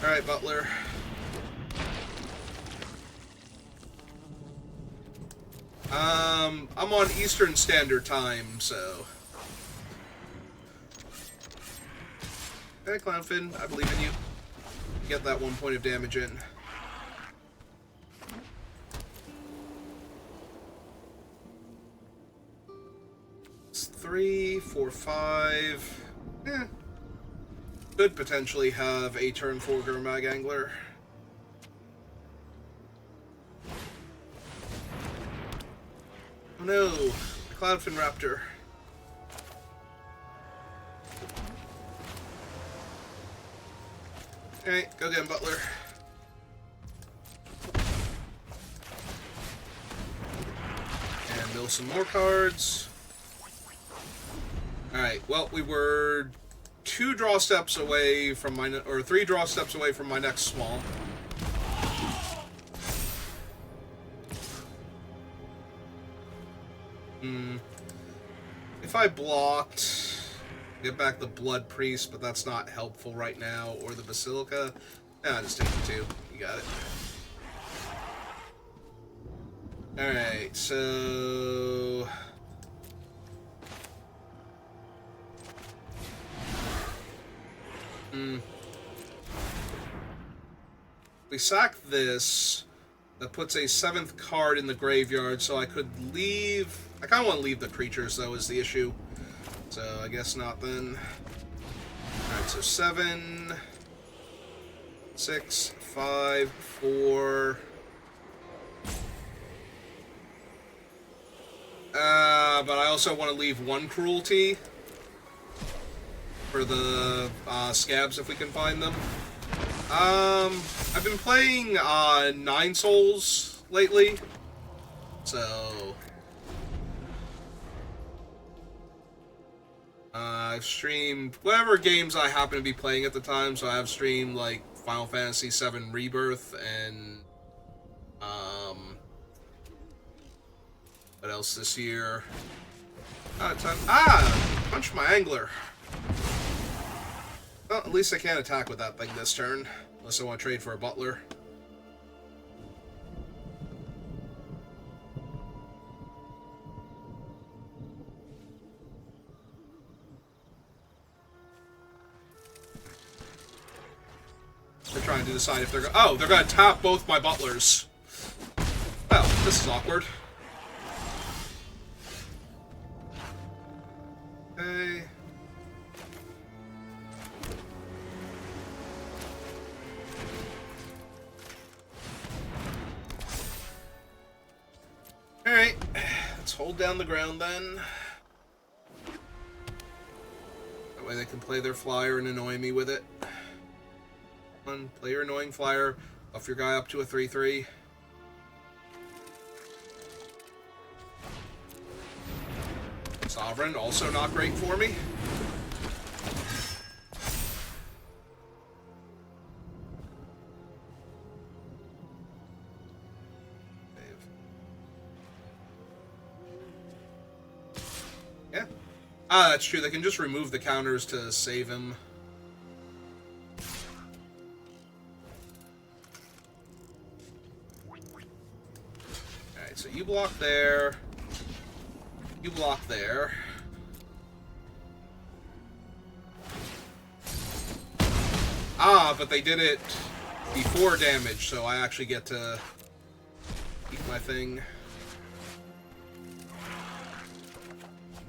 Alright, Butler. I'm on Eastern Standard Time, so... Okay, Clownfin, I believe in you. Get that 1 point of damage in. It's 3, 4, 5... Could potentially have a turn 4 Gurmag Angler. Oh no, the Cloudfin Raptor. Alright, go get him, Butler. And mill some more cards. Alright, well, we were 2 draw steps away from my... or 3 draw steps away from my next swamp. If I blocked, get back the Blood Priest, but that's not helpful right now, or the Basilica. Nah, just take the 2. You got it. Alright, so... We sack this. That puts a 7th card in the graveyard, so I could leave... I kind of want to leave the creatures, though, is the issue. So, I guess not, then. Alright, so 7... 6, 5, 4... but I also want to leave 1 Cruelty for the scabs, if we can find them. I've been playing 9 Souls lately, so I've streamed whatever games I happen to be playing at the time. So I've streamed like Final Fantasy VII Rebirth and what else this year? Punch my angler. Well, at least I can't attack with that thing this turn, unless I want to trade for a Butler. They're trying to decide if they're going... Oh, they're going to tap both my Butlers. Well, this is awkward. Okay. move down the ground then. That way they can play their flyer and annoy me with it. Come on, play your annoying flyer. Buff your guy up to a 3/3. Sovereign, also not great for me. Yeah. Ah, that's true. They can just remove the counters to save him. Alright, so you block there. You block there. Ah, but they did it before damage, so I actually get to keep my thing.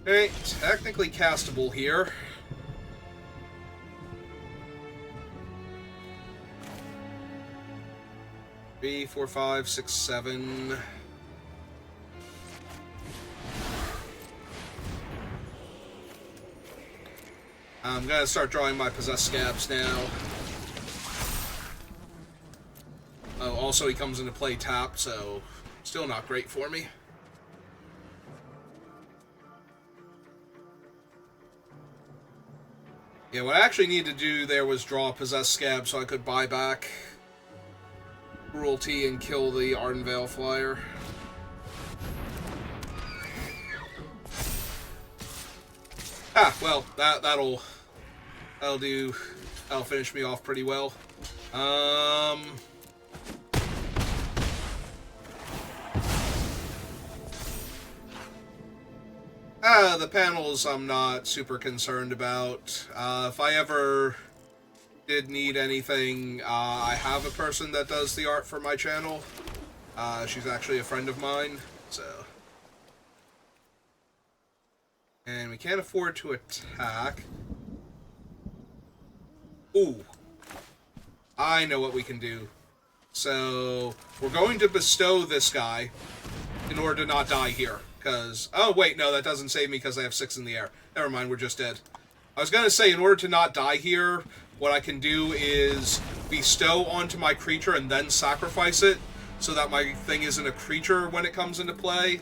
Okay, technically castable here. Three, 4, 5, 6, 7. I'm gonna start drawing my possessed scabs now. Oh, also he comes into play tapped, so still not great for me. Yeah, what I actually needed to do there was draw a possessed scab so I could buy back cruelty and kill the Ardenvale flyer. Ah, well, that'll finish me off pretty well. The panels I'm not super concerned about. If I ever did need anything, I have a person that does the art for my channel. She's actually a friend of mine, so. And we can't afford to attack. Ooh. I know what we can do. So, we're going to bestow this guy in order to not die here. Because, oh wait, no, that doesn't save me because I have 6 in the air. Never mind, we're just dead. I was going to say, in order to not die here, what I can do is bestow onto my creature and then sacrifice it, so that my thing isn't a creature when it comes into play.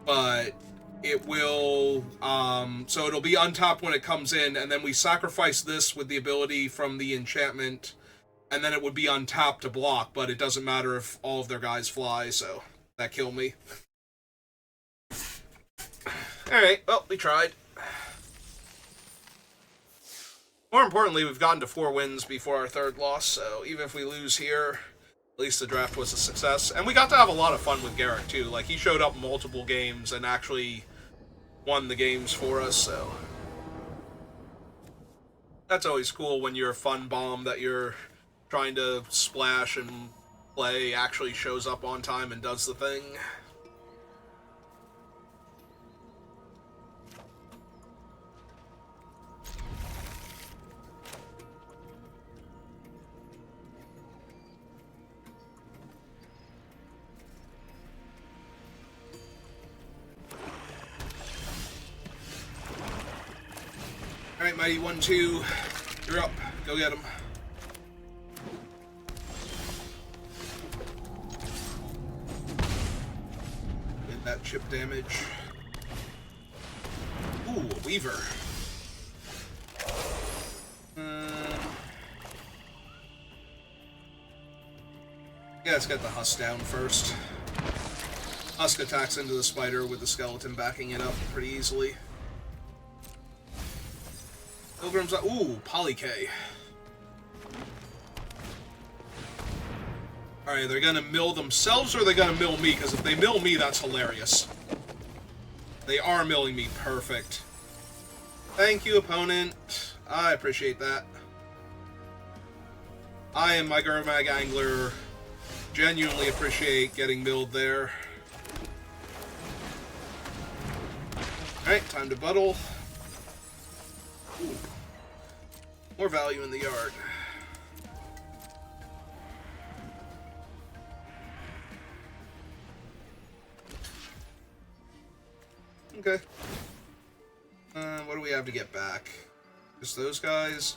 But it will, so it'll be untapped when it comes in, and then we sacrifice this with the ability from the enchantment, and then it would be untapped to block, but it doesn't matter if all of their guys fly, so that killed me. Alright, well, we tried. More importantly, we've gotten to 4 wins before our 3rd loss, so even if we lose here, at least the draft was a success. And we got to have a lot of fun with Garrick, too. Like, he showed up multiple games and actually won the games for us, so. That's always cool when your fun bomb that you're trying to splash and play actually shows up on time and does the thing. Alright, Mighty 1-2, you're up. Go get him. Get that chip damage. Ooh, a Weaver. Yeah, let's get the Husk down first. Husk attacks into the spider with the skeleton backing it up pretty easily. Pilgrim's... Ooh, Polyk. Alright, they're gonna mill themselves or are they gonna mill me? Because if they mill me, that's hilarious. They are milling me. Perfect. Thank you, opponent. I appreciate that. I and my Gurmag Angler genuinely appreciate getting milled there. Alright, time to buttle. Ooh. More value in the yard. Okay. What do we have to get back? Just those guys?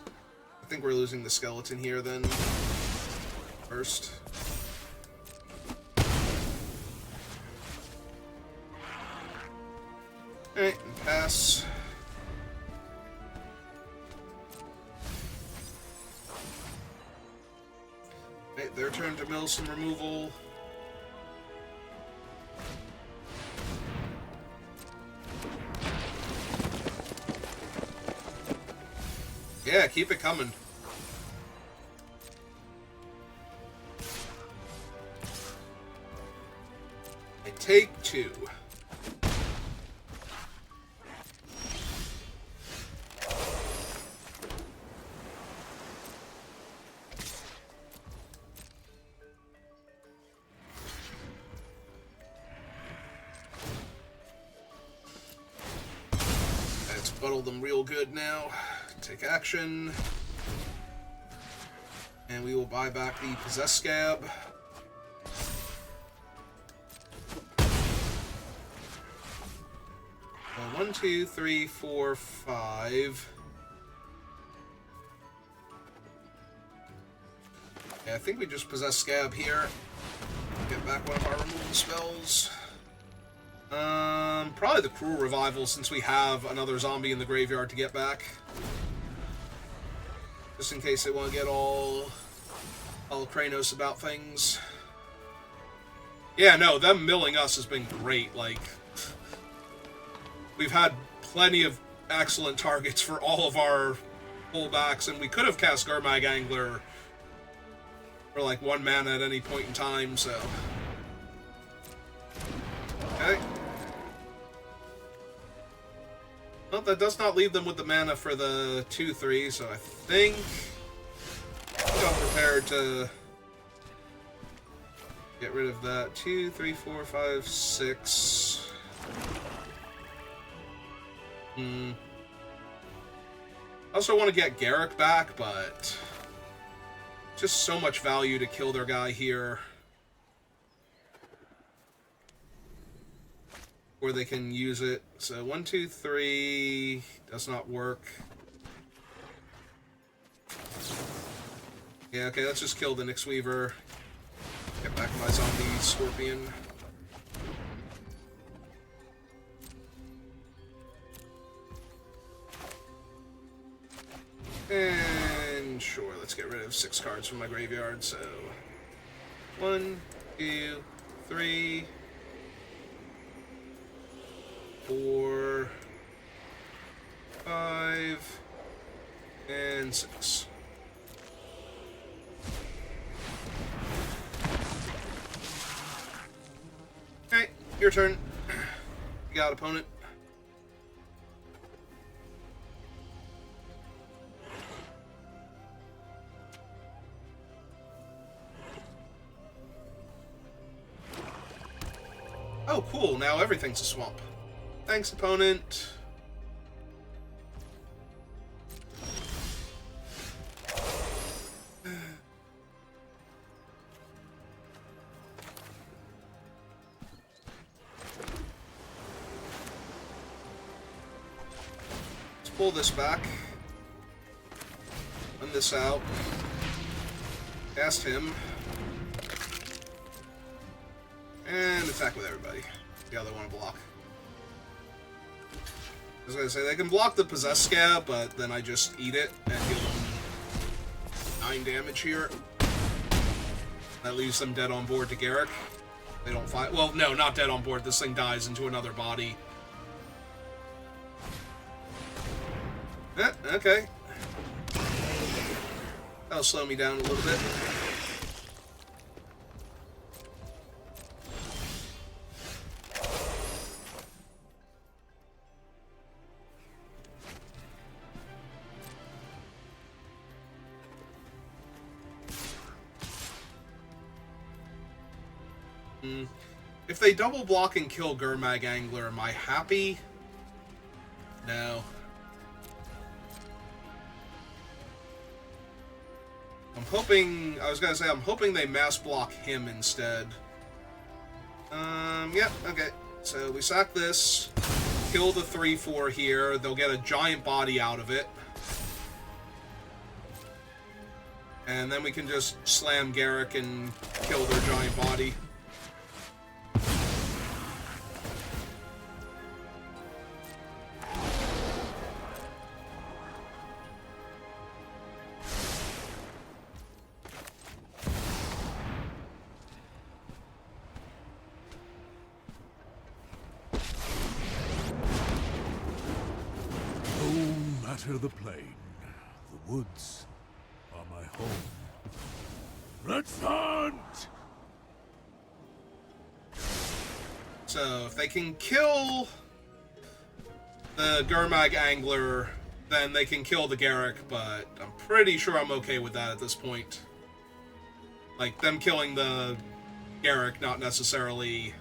I think we're losing the skeleton here then. First. Alright, and pass. Alright, their turn to mill some removal. Yeah, keep it coming. I take 2. Let's buttle them real good now. Take action. And we will buy back the Possessed Scab. So 1, 2, 3, 4, 5. Yeah, I think we just Possess Scab here. Get back one of our removal spells. Probably the Cruel Revival, since we have another zombie in the graveyard to get back. Just in case they want to get all Kranos about things. Yeah, no, them milling us has been great. Like, we've had plenty of excellent targets for all of our pullbacks, and we could have cast Gurmag Angler for like 1 mana at any point in time, so. Okay. Well, that does not leave them with the mana for the 2/3, so I think I'm prepared to get rid of that. 2, 3, 4, 5, 6. I also want to get Garrick back, but just so much value to kill their guy here. Where they can use it. So 1, 2, 3 does not work. Yeah, okay, let's just kill the Nyx Weaver. Get back my zombie scorpion. And sure, let's get rid of 6 cards from my graveyard. So 1, 2, 3, 4, 5, and 6. Okay, your turn. You got opponent. Oh, cool. Now everything's a swamp. Thanks, opponent. Let's pull this back. Run this out. Cast him. And attack with everybody. The other one to block. I was gonna say, they can block the Possessed Scab, but then I just eat it and deal them 9 damage here. That leaves them dead on board to Garrick. They don't fight. Well, no, not dead on board. This thing dies into another body. Okay. That'll slow me down a little bit. If they double block and kill Gurmag Angler, am I happy? No. I'm hoping, I was gonna say, I'm hoping they mass block him instead. Yeah, okay. So we sack this. kill the 3/4 here. They'll get a giant body out of it. And then we can just slam Garrick and kill their giant body. No matter the plain, the woods are my home. Let's hunt! So, if they can kill the Gurmag Angler, then they can kill the Garrick, but I'm pretty sure I'm okay with that at this point. Like, them killing the Garrick, not necessarily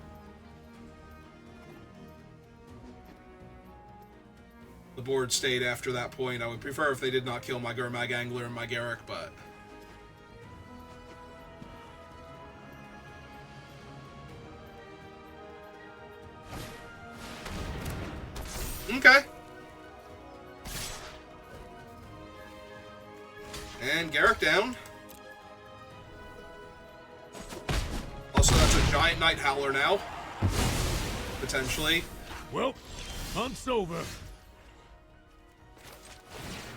the board state after that point. I would prefer if they did not kill my Gurmag Angler and my Garrick, but... Okay. And Garrick down. Also, that's a giant Night Howler now. Potentially. Well, hunt's over.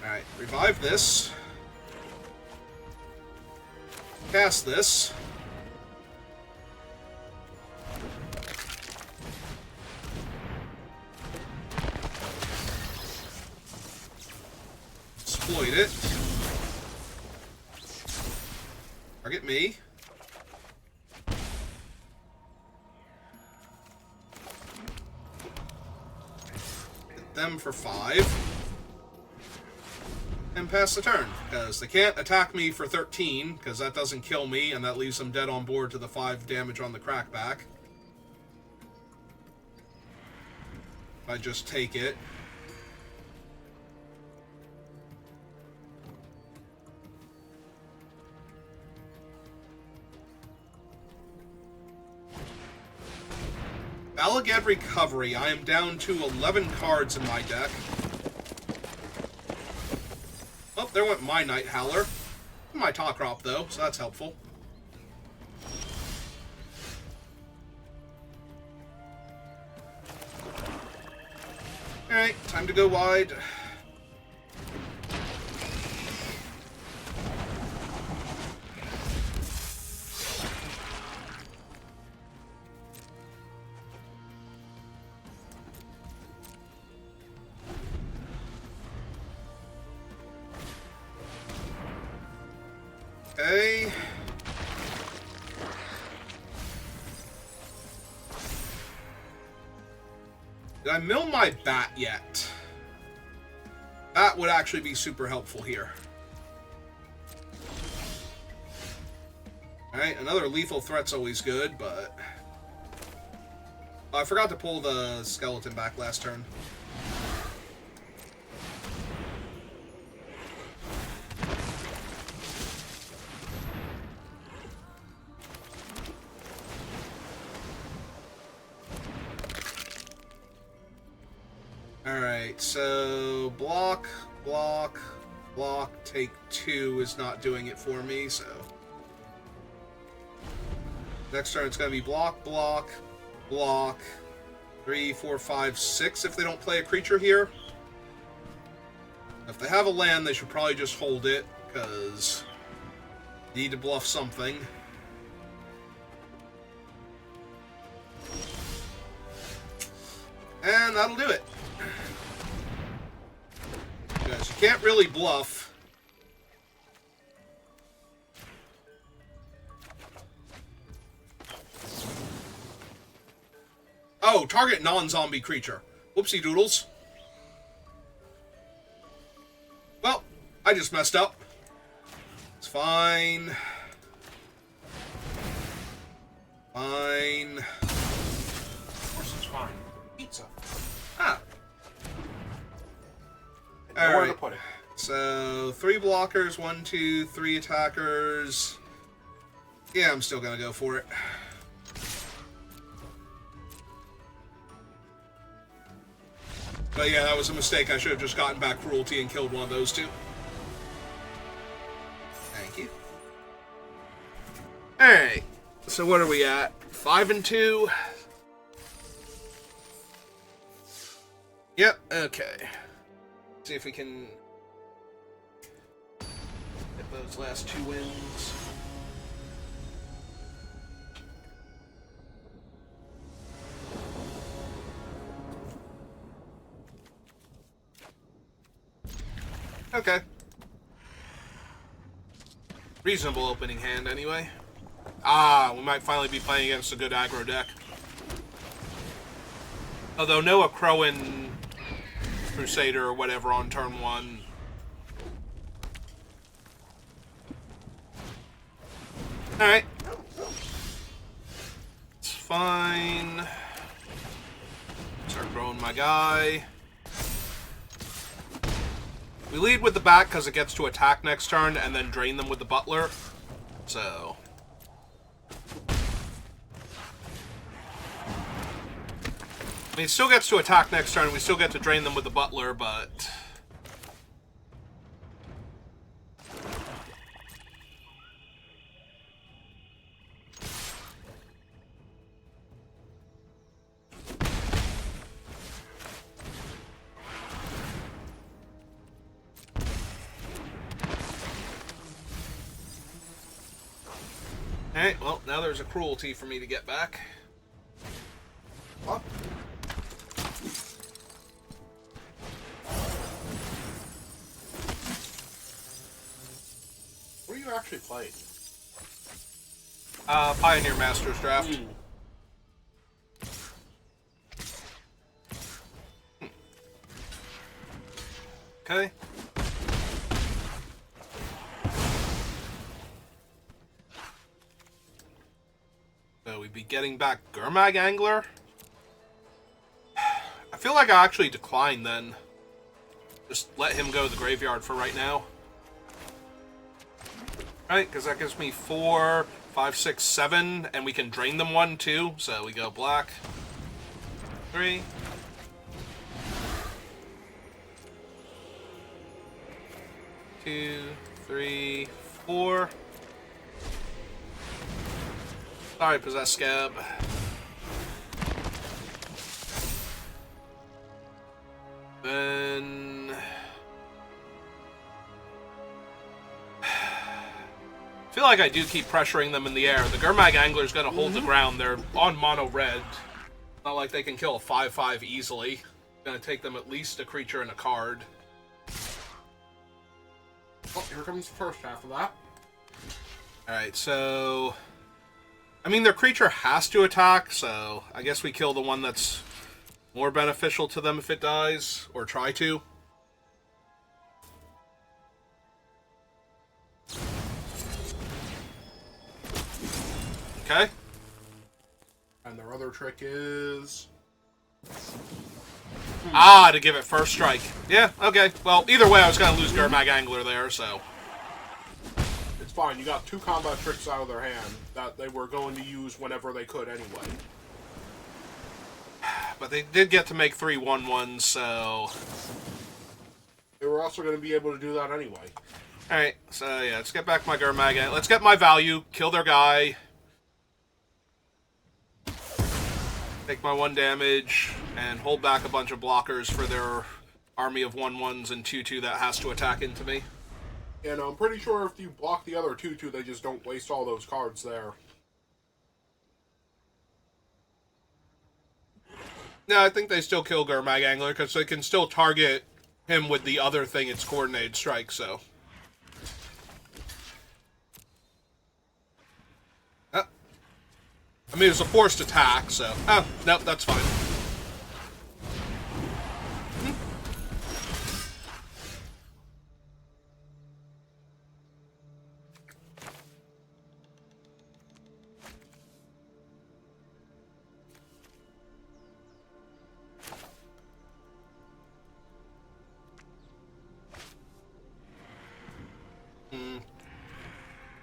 Alright, revive this. Cast this. Exploit it. Target me. Hit them for 5. And pass the turn, because they can't attack me for 13, because that doesn't kill me, and that leaves them dead on board to the 5 damage on the crackback. If I just take it. Balagad Recovery. I am down to 11 cards in my deck. Oh, there went my Night Howler. My Talkrop, though, so that's helpful. Alright, time to go wide. Okay. Did I mill my bat yet? That would actually be super helpful here. Alright, another lethal threat's always good, but... Oh, I forgot to pull the skeleton back last turn. Alright, so block, block, block, take 2 is not doing it for me, so... Next turn it's going to be block, block, block, 3, 4, 5, 6 if they don't play a creature here. If they have a land, they should probably just hold it, because they need to bluff something. And that'll do it. Because you can't really bluff. Oh, target non-zombie creature. Whoopsie doodles. Well, I just messed up. It's fine. Fine. Of course it's fine. Pizza. Ah. Nowhere Alright. to put it. So, 3 blockers, 1, 2, 3 attackers. Yeah, I'm still gonna go for it. But yeah, that was a mistake. I should have just gotten back Cruelty and killed one of those two. Thank you. Alright. So what are we at? 5 and 2? Yep, okay. See if we can get those last 2 wins. Okay. Reasonable opening hand, anyway. Ah, we might finally be playing against a good aggro deck. Although Noah Crowan Crusader or whatever on turn 1. Alright. It's fine. Start growing my guy. We lead with the bat because it gets to attack next turn and then drain them with the butler. So... I mean, it still gets to attack next turn. We still get to drain them with the butler, but... Alright, well, now there's a Cruelty for me to get back. What? What are you actually playing? Pioneer Masters draft. Okay. So we'd be getting back Gurmag Angler. I feel like I actually declined then. Just let him go to the graveyard for right now. Right, because that gives me 4, 5, 6, 7, and we can drain them 1, 2. So we go black. 3. Two, 3, 4. Sorry, Possessed Scab. Then... I feel like I do keep pressuring them in the air. The Gurmag Angler is going to hold the ground. They're on mono red. Not like they can kill a 5/5 easily. It's going to take them at least a creature and a card. Oh, here comes the first half of that. Alright, so... I mean, their creature has to attack, so I guess we kill the one that's more beneficial to them if it dies, or try to. Okay. And their other trick is... Ah, to give it first strike. Yeah, okay. Well, either way, I was going to lose Gurmag Angler there, so... It's fine, you got 2 combat tricks out of their hand that they were going to use whenever they could anyway. But they did get to make 3 1/1s, so... They were also going to be able to do that anyway. Alright, so yeah, let's get back my Gurmag Angler. Let's get my value, kill their guy. Take my 1 damage, and hold back a bunch of blockers for their army of 1/1s and 2/2 that has to attack into me. And I'm pretty sure if you block the other 2/2, they just don't waste all those cards there. No, I think they still kill Gurmag Angler, because they can still target him with the other thing, its coordinated strike, so... I mean, it was a forced attack, so... Oh, nope, that's fine.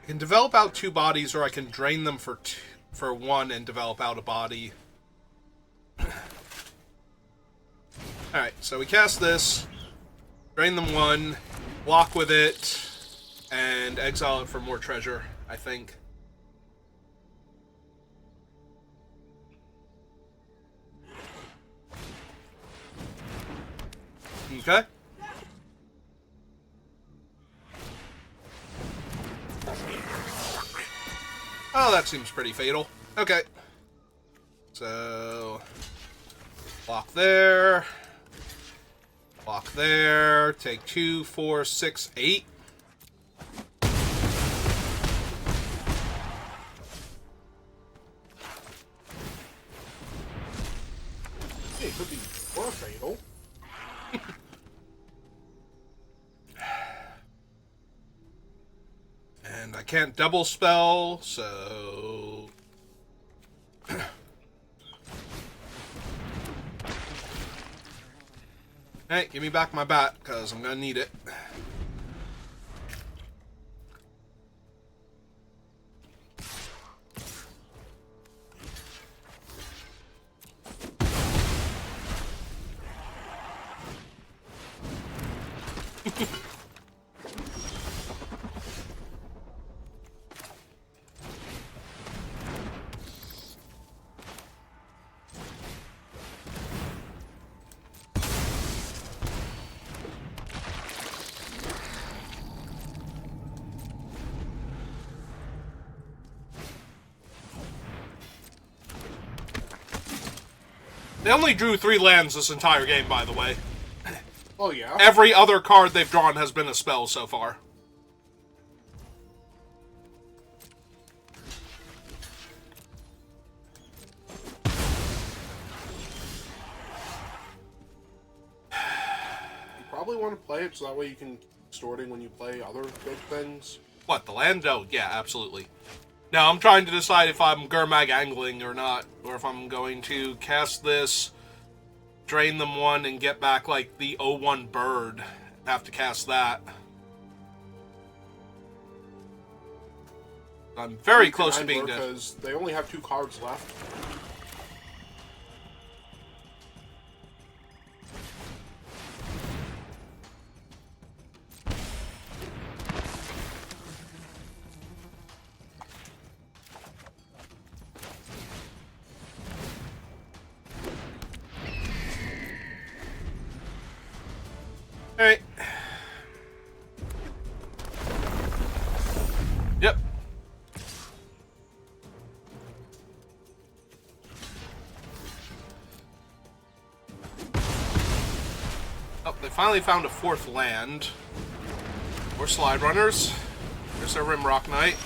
I can develop out 2 bodies, or I can drain them for 1 and develop out a body. Alright, so we cast this, drain them 1, block with it, and exile it for more treasure, I think. Okay. Oh, that seems pretty fatal. Okay. So, block there. Block there. Take 2, 4, 6, 8. Hey, it could be more fatal. And I can't double spell, so... Hey, give me back my bat, because I'm going to need it. They only drew 3 lands this entire game, by the way. Oh, yeah? Every other card they've drawn has been a spell so far. You probably want to play it so that way you can distorting when you play other big things. What, the land? Oh, yeah, absolutely. Now, I'm trying to decide if I'm Gurmag angling or not, or if I'm going to cast this, drain them 1, and get back, like, the 0-1 bird. Have to cast that. I'm very close to being dead. Because they only have 2 cards left. Alright. Yep. Oh, they finally found a 4th land. More slide runners. There's our Rimrock Knight.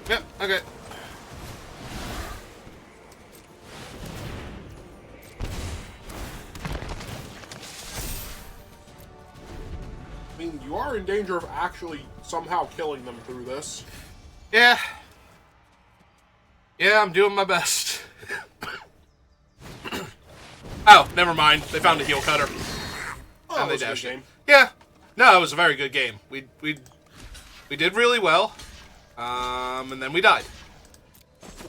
Yep, okay. I mean, you are in danger of actually somehow killing them through this. Yeah. Yeah, I'm doing my best. Oh, never mind. They found a heel cutter. Oh, And they that was a good dashed it. game. Yeah. No, it was a very good game. We did really well. And then we died.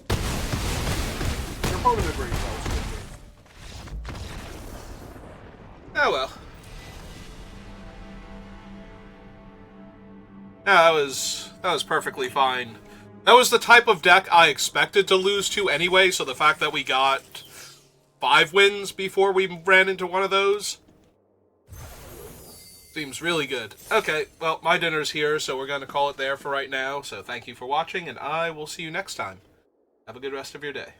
Your opponent agrees that was a good game. Oh well. No, that was perfectly fine. That was the type of deck I expected to lose to anyway, so the fact that we got 5 wins before we ran into one of those seems really good. Okay, well, my dinner's here, so we're going to call it there for right now. So thank you for watching, and I will see you next time. Have a good rest of your day.